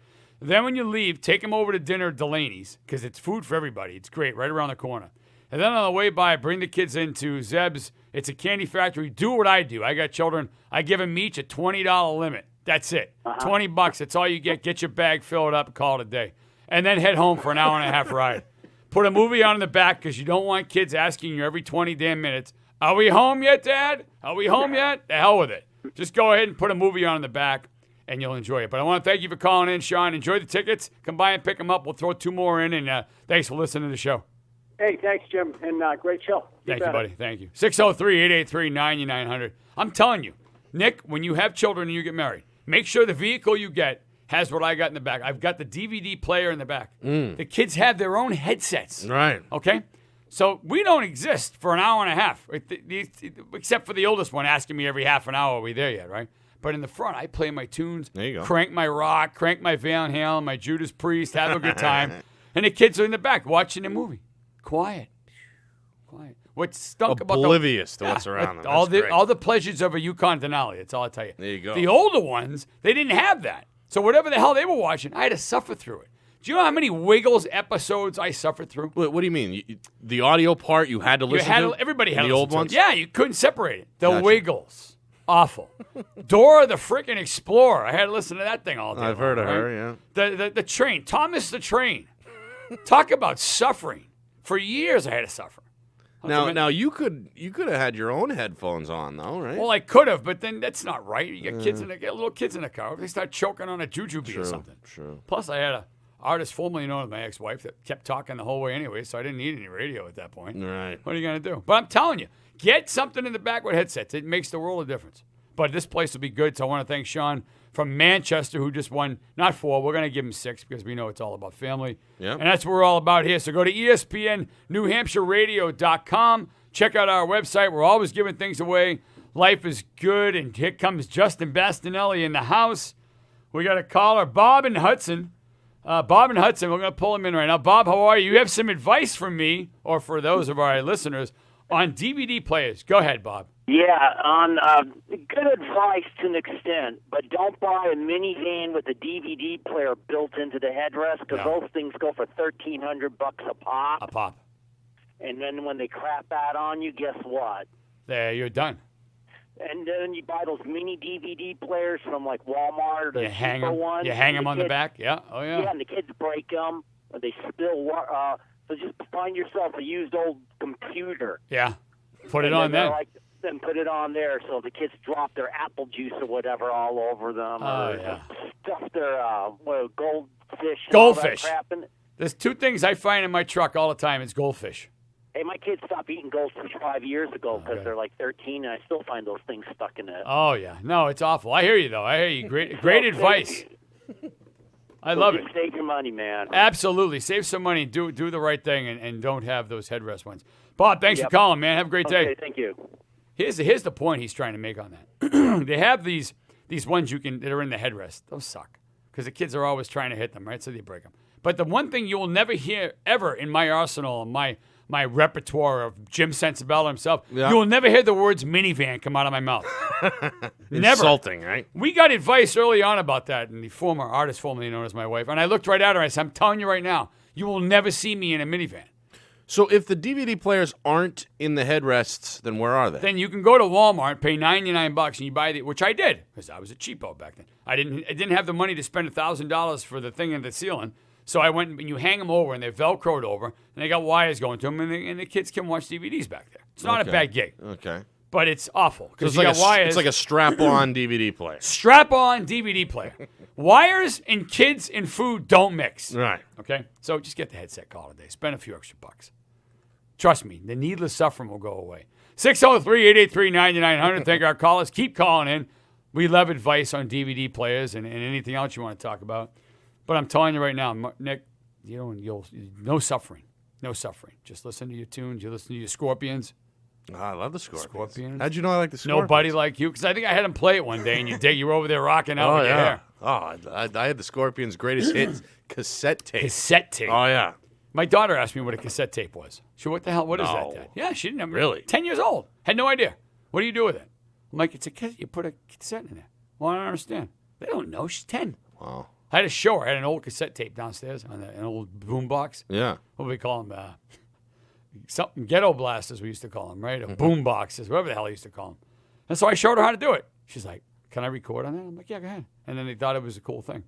Then when you leave, take them over to dinner at Delaney's, because it's food for everybody. It's great, right around the corner. And then on the way by, bring the kids into Zeb's. It's a candy factory. Do what I do. I got children. I give them each a $20 limit. That's it. $20. That's all you get. Get your bag filled up and call it a day. And then head home for an hour and a half ride. Put a movie on in the back, because you don't want kids asking you every 20 damn minutes, are we home yet, Dad? Are we home yet? The hell with it. Just go ahead and put a movie on in the back, and you'll enjoy it. But I want to thank you for calling in, Sean. Enjoy the tickets. Come by and pick them up. We'll throw 2 more in, and thanks for listening to the show. Hey, thanks, Jim, and great show. Thank you, buddy. Thank you. 603-883-9900. I'm telling you, Nick, when you have children and you get married, make sure the vehicle you get has what I got in the back. I've got the DVD player in the back. The kids have their own headsets. Right. Okay? So we don't exist for an hour and a half, except for the oldest one asking me every half an hour, are we there yet, right? But in the front, I play my tunes, there you go. Crank my rock, crank my Van Halen, my Judas Priest, have a good time. And the kids are in the back watching the movie. Quiet. What stunk oblivious to what's around them. All the pleasures of a Yukon Denali. That's all I tell you. There you go. The older ones, they didn't have that. So whatever the hell they were watching, I had to suffer through it. Do you know how many Wiggles episodes I suffered through? What do you mean? The audio part you had to listen to? Everybody had to the listen old to ones? It. Yeah, you couldn't separate it. The Gotcha. Wiggles. Awful. Dora the freaking Explorer. I had to listen to that thing all day. I've heard of her, yeah. The train. Thomas the Train. Talk about suffering. For years I had to suffer. Now you could have had your own headphones on though, right? Well, I could have, but then that's not right. You get little kids in the car. They start choking on a jujube or something. True. Plus, I had an artist formerly known as my ex-wife that kept talking the whole way anyway, so I didn't need any radio at that point. Right. What are you gonna do? But I'm telling you, get something in the back with headsets. It makes the world of difference. But this place will be good. So I want to thank Sean from Manchester, who just won, not 4. We're going to give him 6 because we know it's all about family. Yep. And that's what we're all about here. So go to espnnhradio.com. Check out our website. We're always giving things away. Life is good. And here comes Justin Bastinelli in the house. We got a caller, Bob in Hudson. We're going to pull him in right now. Bob, how are you? You have some advice for me, or for those of our listeners, on DVD players. Go ahead, Bob. Yeah, on good advice to an extent, but don't buy a minivan with a DVD player built into the headrest, because those things go for $1,300 a pop. A pop. And then when they crap out on you, guess what? There, you're done. And then you buy those mini DVD players from like Walmart or the cheaper ones. You hang them on the back? Yeah. Oh, yeah. Yeah, and the kids break them, or they spill. So just find yourself a used old computer. Yeah. Put it on then. Then put it on there so the kids drop their apple juice or whatever all over them. Oh, or stuff their goldfish. Goldfish. And all that crap in it. There's two things I find in my truck all the time. It's goldfish. Hey, my kids stopped eating goldfish 5 years ago because they're like 13, and I still find those things stuck in it. Oh, yeah. No, it's awful. I hear you, though. I hear you. Great advice. I love it. Save your money, man. Absolutely. Save some money. Do the right thing and don't have those headrest ones. Bob, thanks for calling, man. Have a great day. Thank you. Here's the point he's trying to make on that. They have these ones that are in the headrest. Those suck because the kids are always trying to hit them, right? So they break them. But the one thing you will never hear ever in my arsenal, my repertoire of Jim Censabella himself, you will never hear the words minivan come out of my mouth. Never. Insulting, right? We got advice early on about that, and the former artist formerly known as my wife, and I looked right at her and I said, I'm telling you right now, you will never see me in a minivan. So if the DVD players aren't in the headrests, then where are they? Then you can go to Walmart, pay $99, and you buy which I did, because I was a cheapo back then. I didn't have the money to spend $1,000 for the thing in the ceiling. So I went and you hang them over, and they're Velcroed over, and they got wires going to them, and the kids can watch DVDs back there. It's not a bad gig. Okay. But it's awful. So Because you got wires. It's like a strap-on DVD player. Strap-on DVD player. Wires and kids and food don't mix. Right. Okay? So just get the headset call today. Spend a few extra bucks. Trust me, the needless suffering will go away. 603-883-9900. Thank our callers. Keep calling in. We love advice on DVD players and anything else you want to talk about. But I'm telling you right now, Nick, you'll no suffering. No suffering. Just listen to your tunes. You listen to your Scorpions. Oh, I love the Scorpions. How'd you know I like the Scorpions? Nobody like you. Because I think I had them play it one day, and you were over there rocking out with your hair. Oh, I had the Scorpions' greatest hits cassette tape. Cassette tape. Oh, yeah. My daughter asked me what a cassette tape was. She what is that, Dad? Yeah, she didn't know. Really? 10 years old. Had no idea. What do you do with it? I'm like, it's a cassette. You put a cassette in there. Well, I don't understand. They don't know. She's 10. Wow. I had to show her. I had an old cassette tape downstairs on an old boom box. Yeah. What do we call them? Something ghetto blasters, we used to call them, right? Or boom boxes, whatever the hell I used to call them. And so I showed her how to do it. She's like, can I record on that? I'm like, yeah, go ahead. And then they thought it was a cool thing.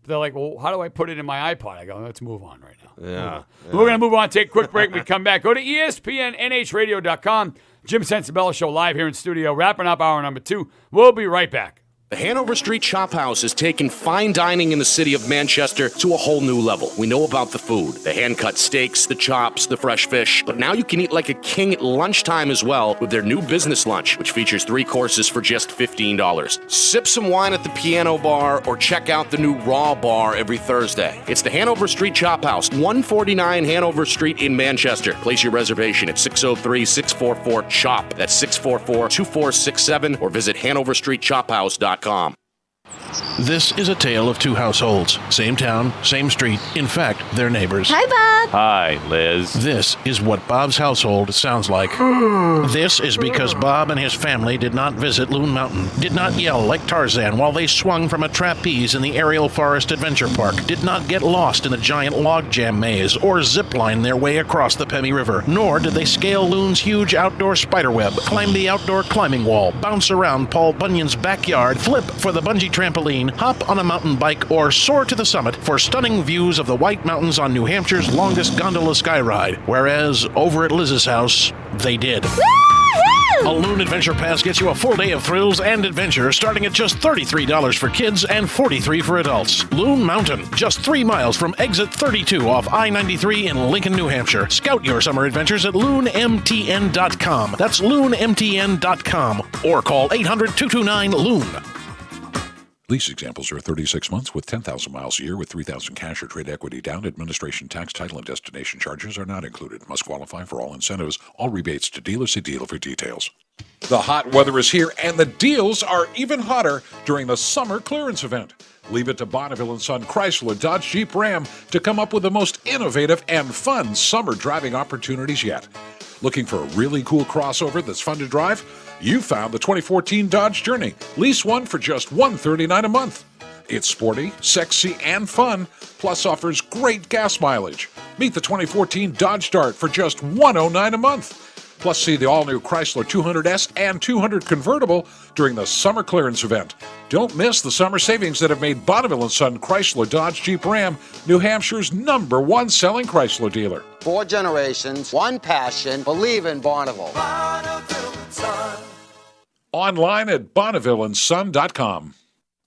But they're like, well, how do I put it in my iPod? I go, let's move on right now. Yeah. We're going to move on, take a quick break. When we come back, go to espnnhradio.com. Jim Censabella Show live here in studio, wrapping up hour number 2. We'll be right back. The Hanover Street Chop House has taken fine dining in the city of Manchester to a whole new level. We know about the food, the hand-cut steaks, the chops, the fresh fish, but now you can eat like a king at lunchtime as well with their new business lunch, which features 3 courses for just $15. Sip some wine at the piano bar or check out the new Raw Bar every Thursday. It's the Hanover Street Chop House, 149 Hanover Street in Manchester. Place your reservation at 603-644-CHOP. That's 644-2467 or visit hanoverstreetchophouse.com. This is a tale of 2 households. Same town, same street. In fact, they're neighbors. Hi, Bob. Hi, Liz. This is what Bob's household sounds like. This is because Bob and his family did not visit Loon Mountain, did not yell like Tarzan while they swung from a trapeze in the Aerial Forest Adventure Park, did not get lost in the giant logjam maze, or zipline their way across the Pemmy River, nor did they scale Loon's huge outdoor spiderweb, climb the outdoor climbing wall, bounce around Paul Bunyan's backyard, flip for the bungee trampoline, hop on a mountain bike, or soar to the summit for stunning views of the White Mountains on New Hampshire's longest gondola sky ride. Whereas over at Liz's house, they did. A Loon Adventure Pass gets you a full day of thrills and adventure starting at just $33 for kids and $43 for adults. Loon Mountain, just 3 miles from exit 32 off I-93 in Lincoln, New Hampshire. Scout your summer adventures at loonmtn.com. That's loonmtn.com. Or call 800-229-LOON. Lease examples are 36 months with 10,000 miles a year with 3,000 cash or trade equity down. Administration, tax, title, and destination charges are not included. Must qualify for all incentives. All rebates to dealer. See dealer for details. The hot weather is here, and the deals are even hotter during the summer clearance event. Leave it to Bonneville & Son Chrysler Dodge Jeep Ram to come up with the most innovative and fun summer driving opportunities yet. Looking for a really cool crossover that's fun to drive? You found the 2014 Dodge Journey. Lease one for just $139 a month. It's sporty, sexy, and fun, plus offers great gas mileage. Meet the 2014 Dodge Dart for just $109 a month. Plus, see the all-new Chrysler 200S and 200 convertible during the summer clearance event. Don't miss the summer savings that have made Bonneville & Son Chrysler Dodge Jeep Ram New Hampshire's #1 selling Chrysler dealer. 4 generations, one passion, believe in Bonneville. Online at BonnevilleandSon.com.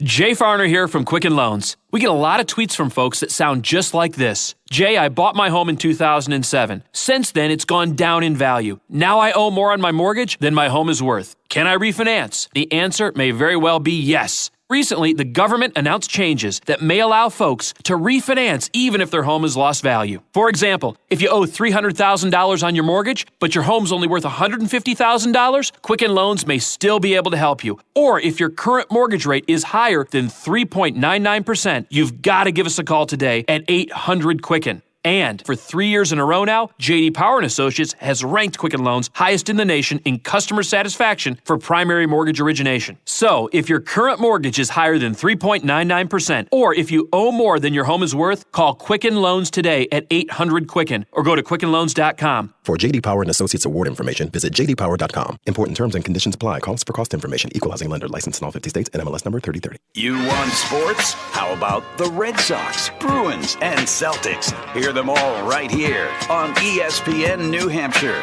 Jay Farner here from Quicken Loans. We get a lot of tweets from folks that sound just like this. Jay, I bought my home in 2007. Since then, it's gone down in value. Now I owe more on my mortgage than my home is worth. Can I refinance? The answer may very well be yes. Recently, the government announced changes that may allow folks to refinance even if their home has lost value. For example, if you owe $300,000 on your mortgage, but your home's only worth $150,000, Quicken Loans may still be able to help you. Or if your current mortgage rate is higher than 3.99%, you've got to give us a call today at 800-QUICKEN. And for 3 years in a row now, J.D. Power & Associates has ranked Quicken Loans highest in the nation in customer satisfaction for primary mortgage origination. So, if your current mortgage is higher than 3.99%, or if you owe more than your home is worth, call Quicken Loans today at 800-QUICKEN or go to QuickenLoans.com. For J.D. Power & Associates award information, visit jdpower.com. Important terms and conditions apply. Calls for cost information. Equal housing lender. Licensed in all 50 states and MLS number 3030. You want sports? How about the Red Sox, Bruins, and Celtics? Hear them all right here on ESPN New Hampshire.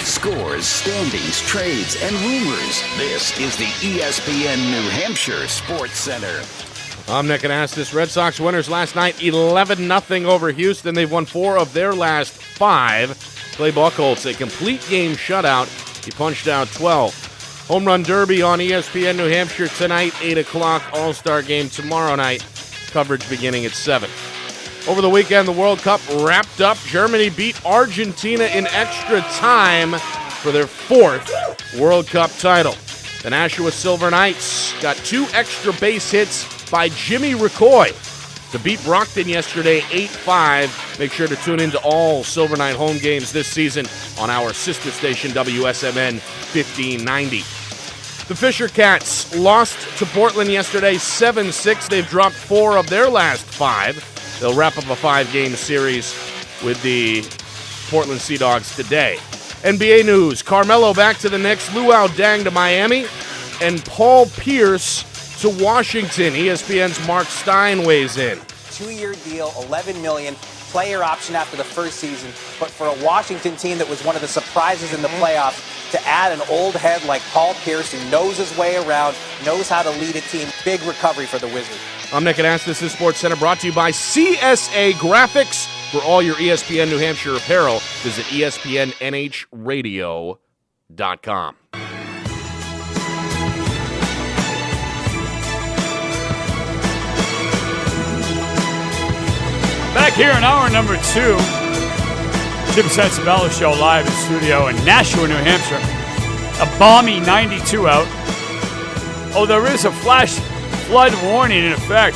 Scores, standings, trades, and rumors. This is the ESPN New Hampshire Sports Center. I'm Nick and Astis. Red Sox winners last night 11-0 over Houston. They've won 4 of their last 5. Clay Buchholz, a complete game shutout. He punched out 12. Home Run Derby on ESPN New Hampshire tonight, 8 o'clock. All-Star game tomorrow night. Coverage beginning at 7. Over the weekend, the World Cup wrapped up. Germany beat Argentina in extra time for their 4th World Cup title. The Nashua Silver Knights got 2 extra base hits by Jimmy ReCoy to beat Brockton yesterday 8-5. Make sure to tune into all Silver Knight home games this season on our sister station WSMN 1590. The Fisher Cats lost to Portland yesterday 7-6. They've dropped 4 of their last 5. They'll wrap up a 5-game series with the Portland Sea Dogs today. NBA news, Carmelo back to the Knicks, Luau Deng to Miami, and Paul Pierce to Washington. ESPN's Mark Stein weighs in. 2-year deal, $11 million, player option after the first season. But for a Washington team that was one of the surprises in the playoffs, to add an old head like Paul Pierce who knows his way around, knows how to lead a team, big recovery for the Wizards. I'm Nick and Astis. This Sports Center brought to you by CSA Graphics. For all your ESPN New Hampshire apparel, visit espnnhradio.com. Back here in hour number 2, Jim Censabella Show live in studio in Nashua, New Hampshire. A balmy 92 out. Oh, there is a flash flood warning in effect.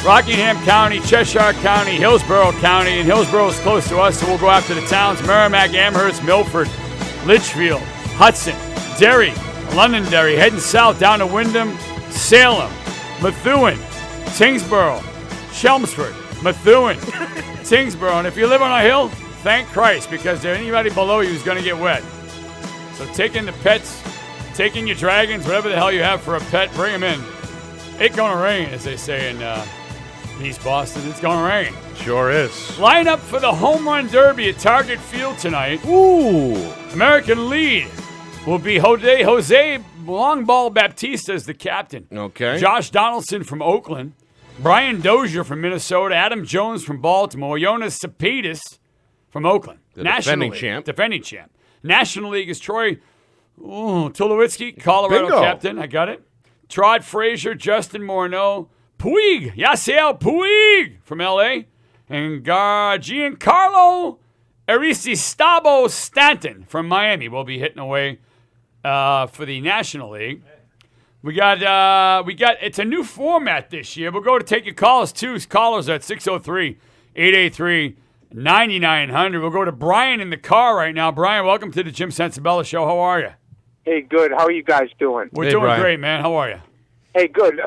Rockingham County, Cheshire County, Hillsborough County, and Hillsborough is close to us, so we'll go after the towns: Merrimack, Amherst, Milford, Litchfield, Hudson, Derry, Londonderry, heading south down to Wyndham, Salem, Methuen, Tingsboro, Chelmsford, Methuen, Tingsboro. And if you live on a hill, thank Christ, because anybody below you is going to get wet. So taking the pets, taking your dragons, whatever the hell you have for a pet, bring them in. It's going to rain, as they say in East Boston. It's going to rain. Sure is. Line up for the Home Run Derby at Target Field tonight. Ooh. American lead will be Jose Long Ball Baptista as the captain. Okay. Josh Donaldson from Oakland. Brian Dozier from Minnesota. Adam Jones from Baltimore. Jonas Cepedis from Oakland. The defending champ. Defending champ. National League is Troy Tulowitzki, Colorado Bingo. captain. I got it. Trod Frazier, Justin Morneau, Puig, Yasiel Puig from L.A., and Giancarlo Aristizabal Stanton from Miami will be hitting away for the National League. We got. It's a new format this year. We'll go to take your calls too. Callers at 603-883-9900. We'll go to Brian in the car right now. Brian, welcome to the Jim Censabella Show. How are you? Hey, good. How are you guys doing? We're doing Brian. great, man. How are you? Hey, good.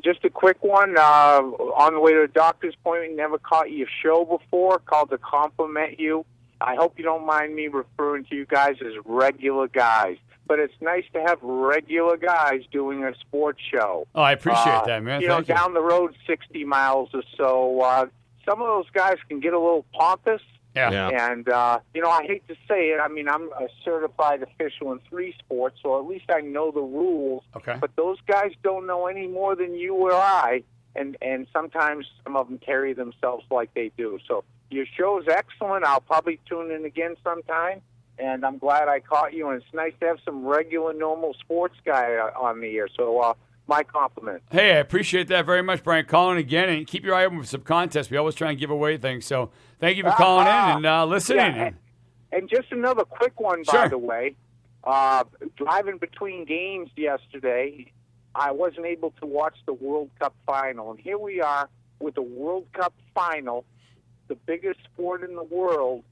Just a quick one. On the way to the doctor's appointment, never caught your show before. Called to compliment you. I hope you don't mind me referring to you guys as regular guys. But it's nice to have regular guys doing a sports show. Oh, I appreciate that, man. Thank you. Down the road 60 miles or so, some of those guys can get a little pompous. Yeah. And, I hate to say it. I mean, I'm a certified official in 3 sports, so at least I know the rules. Okay. But those guys don't know any more than you or I, and sometimes some of them carry themselves like they do. So your show's excellent. I'll probably tune in again sometime, and I'm glad I caught you, and it's nice to have some regular, normal sports guy on the air. So my compliment. Hey, I appreciate that very much, Brian. Calling again, and keep your eye open for some contests. We always try and give away things. So thank you for calling in and listening. Yeah, and just another quick one, by the way. Driving between games yesterday, I wasn't able to watch the World Cup final. And here we are with the World Cup final, the biggest sport in the world,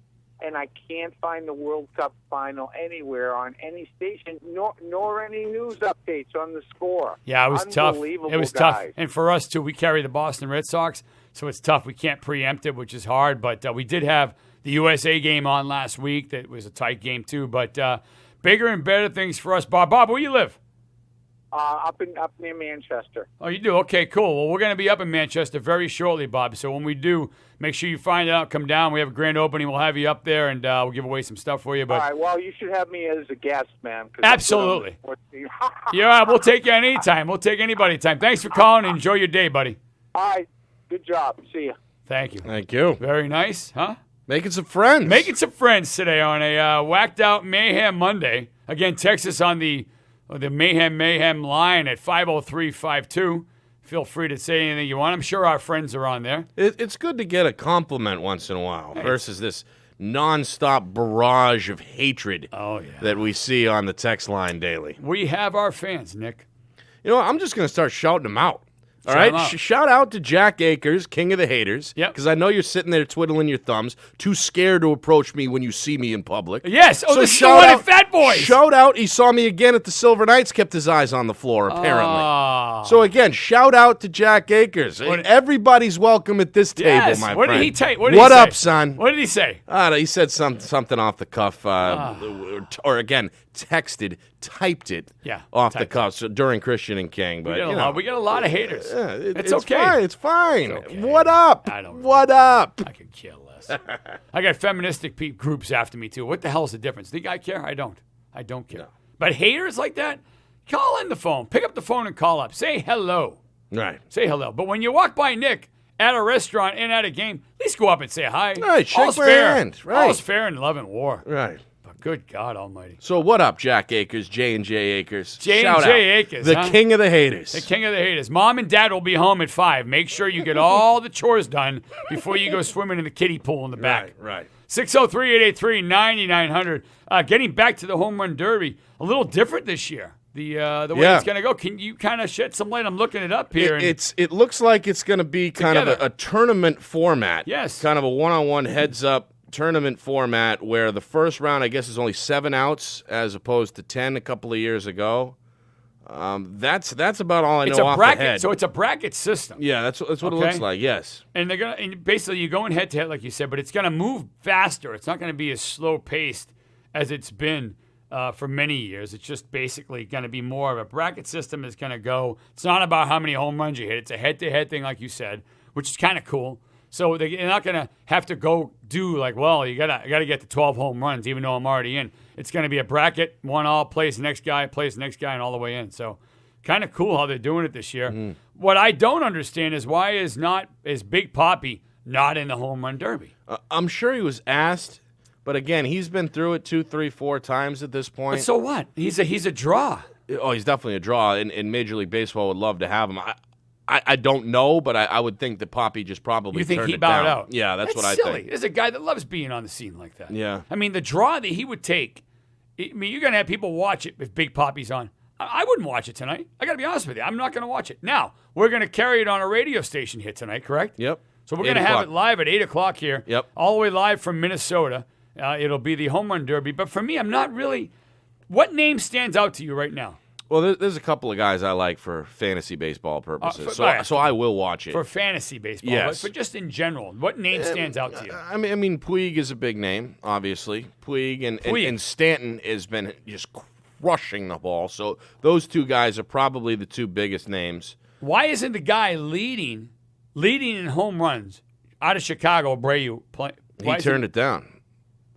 and I can't find the World Cup final anywhere on any station, nor any news updates on the score. Yeah, it was tough. Unbelievable, It was guys. tough. And for us, too, we carry the Boston Red Sox, so it's tough. We can't preempt it, which is hard. But we did have the USA game on last week. That was a tight game, too. But bigger and better things for us. Bob, where you live? Up near Manchester. Oh, you do? Okay, cool. Well, we're going to be up in Manchester very shortly, Bob. So when we do, make sure you find out, come down. We have a grand opening. We'll have you up there, and we'll give away some stuff for you. But All right, well, you should have me as a guest, man. 'cause absolutely. Yeah, we'll take you anytime. We'll take anybody time. Thanks for calling, and enjoy your day, buddy. All right, good job. See you. Thank you. Thank you. Very nice, huh? Making some friends. Making some friends today on a whacked out Mayhem Monday. Again, text us on the Mayhem line at 50352. Feel free to say anything you want. I'm sure our friends are on there. It's good to get a compliment once in a while versus this nonstop barrage of hatred that we see on the text line daily. We have our fans, Nick. You know what? I'm just going to start shouting them out. All Shout right, 'em out. shout out to Jack Akers, king of the haters. Yep. Because I know you're sitting there twiddling your thumbs, too scared to approach me when you see me in public. Yes. Oh, So this is the shout one out- at Fat Boys. Shout out, he saw me again at the Silver Knights, kept his eyes on the floor, apparently. So again, shout out to Jack Akers. Everybody's welcome at this table, Yes. my What friend. did he take? What did he say? up, son? What did he say? He said something off the cuff, or again, typed it off the cuff so during Christian and King. But we got a lot of haters. It's okay. It's fine. okay. What up? I don't What up? I could care less. I got feministic groups after me, too. What the hell's the difference? Think I care? I don't. I don't care. But haters like that, call in the phone. Pick up the phone and call up. Say hello. Right. Say hello. But when you walk by Nick at a restaurant and at a game, at least go up and say hi. Right, shake All's my fair. hand. Right. All's fair in love and war. Right. But good God almighty. So what up, Jack Akers, J&J Akers? J&J Shout out. Akers, the huh? king of the haters. The king of the haters. Mom and Dad will be home at 5. Make sure you get all the chores done before you go swimming in the kiddie pool in the back. Right. 603-883-9900. Getting back to the home run derby, a little different this year. The way it's going to go. Can you kind of shed some light? I'm looking it up here. It looks like it's going to be kind of Together. a tournament format. Yes. Kind of a one-on-one heads-up tournament format where the first round, I guess, is only 7 outs as opposed to 10 a couple of years ago. That's about all I know off bracket, the head. So it's a bracket system. Yeah, that's what it looks like, yes. And they're and basically you're going head-to-head, like you said, but it's going to move faster. It's not going to be as slow-paced as it's been for many years. It's just basically going to be more of a bracket system is going to go. It's not about how many home runs you hit. It's a head-to-head thing, like you said, which is kind of cool. So they're not going to have to go do like, well, you got to get to 12 home runs, even though I'm already in. It's going to be a bracket, 1-all, plays the next guy, and all the way in. So kind of cool how they're doing it this year. What I don't understand is why is Big Papi not in the home run derby? I'm sure he was asked, but again, he's been through it 2, 3, 4 times at this point. But so what? He's a draw. Oh, he's definitely a draw, and Major League Baseball would love to have him. I don't know, but I would think that Poppy just probably You think turned he it bowed down. out? Yeah, that's what I silly. think. There's a guy that loves being on the scene like that. Yeah. I mean, the draw that he would take, I mean, you're going to have people watch it if Big Poppy's on. I wouldn't watch it tonight. I got to be honest with you. I'm not going to watch it. Now, we're going to carry it on a radio station here tonight, correct? Yep. So we're going to have it live at 8 o'clock here. Yep. All the way live from Minnesota. It'll be the Home Run Derby. But for me, I'm not really – what name stands out to you right now? Well, there's a couple of guys I like for fantasy baseball purposes, so I will watch it. For fantasy baseball, yes. But just in general, what name stands out to you? I mean, Puig is a big name, obviously. Puig and Stanton has been just crushing the ball. So those two guys are probably the two biggest names. Why isn't the guy leading in home runs out of Chicago, Abreu? He turned it down.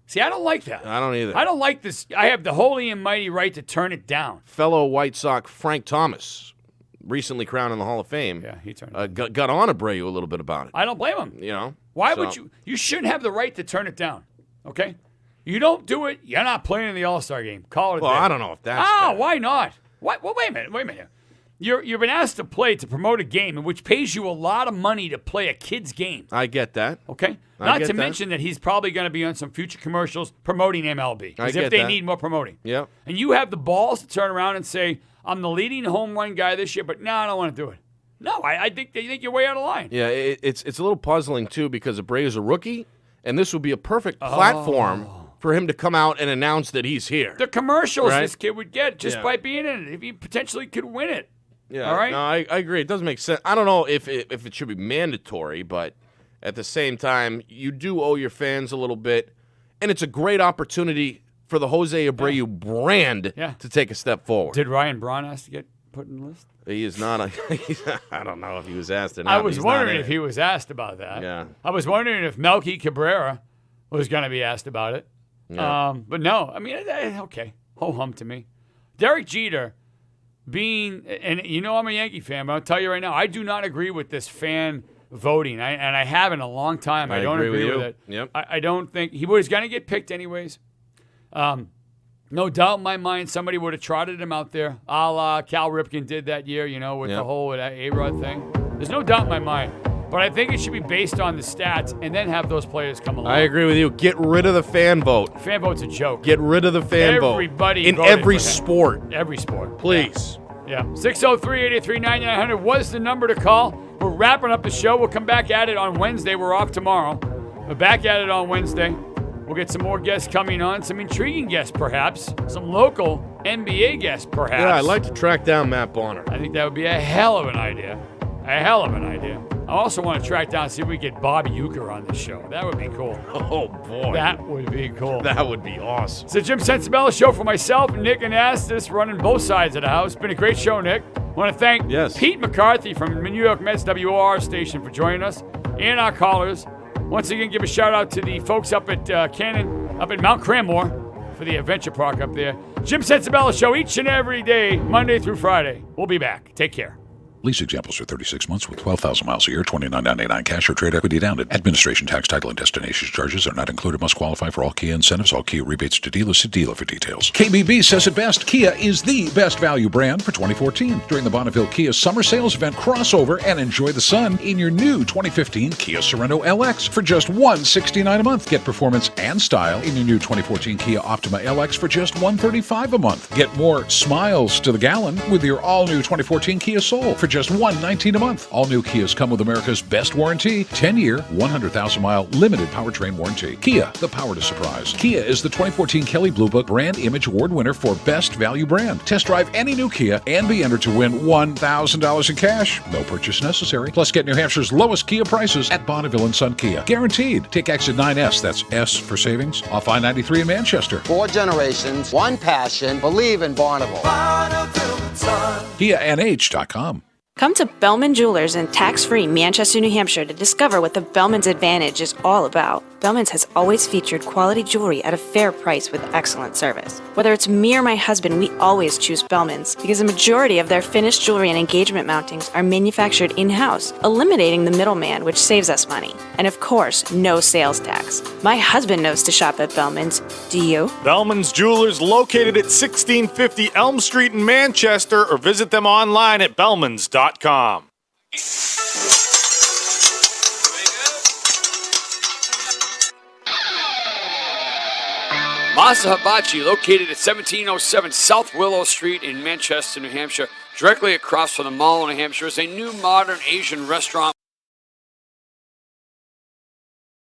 See, I don't like that. I don't either. I don't like this. I have the holy and mighty right to turn it down. Fellow White Sox Frank Thomas, recently crowned in the Hall of Fame, he turned it got on Abreu a little bit about it. I don't blame him. You know, why would you? You shouldn't have the right to turn it down. Okay, you don't do it. You're not playing in the All-Star game. Call it. Well, I don't know if that's. Why not? What? Well, wait a minute. You've been asked to play to promote a game in which pays you a lot of money to play a kid's game. I get that. Okay? Not to mention that he's probably going to be on some future commercials promoting MLB. As if they need more promoting. Yeah. And you have the balls to turn around and say, I'm the leading home run guy this year, but no, I don't want to do it. No, I think you're way out of line. Yeah, it's a little puzzling, too, because Abreu's a rookie, and this would be a perfect platform for him to come out and announce that he's here. The commercials this kid would get just by being in it, if he potentially could win it. Yeah, all right. No, I agree. It doesn't make sense. I don't know if it should be mandatory, but at the same time, you do owe your fans a little bit, and it's a great opportunity for the Jose Abreu brand to take a step forward. Did Ryan Braun ask to get put in the list? He is not. I don't know if he was asked or not. I was wondering if he was asked about that. Yeah. I was wondering if Melky Cabrera was going to be asked about it. Yeah. But no, I mean, okay, ho-hum to me. Derek Jeter. And you know I'm a Yankee fan, but I'll tell you right now, I do not agree with this fan voting, and I have in a long time. I don't agree with it. Yep. I don't think he was going to get picked anyways. No doubt in my mind somebody would have trotted him out there, a la Cal Ripken did that year, with the whole A-Rod thing. There's no doubt in my mind. But I think it should be based on the stats and then have those players come along. I agree with you. Get rid of the fan vote. Fan vote's a joke. Get rid of the fan vote. Everybody in voted every for him. sport. Every sport. Please. Yeah. 603-883-9900 was the number to call. We're wrapping up the show. We'll come back at it on Wednesday. We're off tomorrow. We're back at it on Wednesday. We'll get some more guests coming on, some intriguing guests perhaps, some local NBA guests perhaps. Yeah, I'd like to track down Matt Bonner. I think that would be a hell of an idea. A hell of an idea. I also want to track down and see if we get Bob Uecker on the show. That would be cool. Oh, boy. That would be cool. That would be awesome. It's the Jim Censabella Show for myself, Nick and Astis, running both sides of the house. Been a great show, Nick. I want to thank Pete McCarthy from New York Mets WOR station for joining us and our callers. Once again, give a shout out to the folks up at Mount Cranmore for the adventure park up there. Jim Censabella Show each and every day, Monday through Friday. We'll be back. Take care. Lease examples are 36 months with 12,000 miles a year, $29.99 cash or trade equity down. Administration, tax, title, and destination charges are not included. Must qualify for all Kia incentives. All Kia rebates to dealers. See dealer for details. KBB says it best. Kia is the best value brand for 2014. During the Bonneville Kia Summer Sales Event, crossover and enjoy the sun in your new 2015 Kia Sorento LX for just $169 a month. Get performance and style in your new 2014 Kia Optima LX for just $135 a month. Get more smiles to the gallon with your all-new 2014 Kia Soul for just $119 a month. All new Kias come with America's best warranty, 10-year, 100,000-mile limited powertrain warranty. Kia, the power to surprise. Kia is the 2014 Kelley Blue Book Brand Image Award winner for Best Value Brand. Test drive any new Kia and be entered to win $1,000 in cash. No purchase necessary. Plus, get New Hampshire's lowest Kia prices at Bonneville & Son Kia. Guaranteed. Take exit 9S, that's S for savings, off I-93 in Manchester. 4 generations, one passion, believe in Bonneville. KiaNH.com. Come to Bellman Jewelers in tax-free Manchester, New Hampshire to discover what the Bellman's Advantage is all about. Bellman's has always featured quality jewelry at a fair price with excellent service. Whether it's me or my husband, we always choose Bellman's because the majority of their finished jewelry and engagement mountings are manufactured in-house, eliminating the middleman, which saves us money. And of course, no sales tax. My husband knows to shop at Bellman's. Do you? Bellman's Jewelers, located at 1650 Elm Street in Manchester, or visit them online at bellmans.com. Masa Hibachi, located at 1707 South Willow Street in Manchester, New Hampshire, directly across from the Mall, New Hampshire, is a new modern Asian restaurant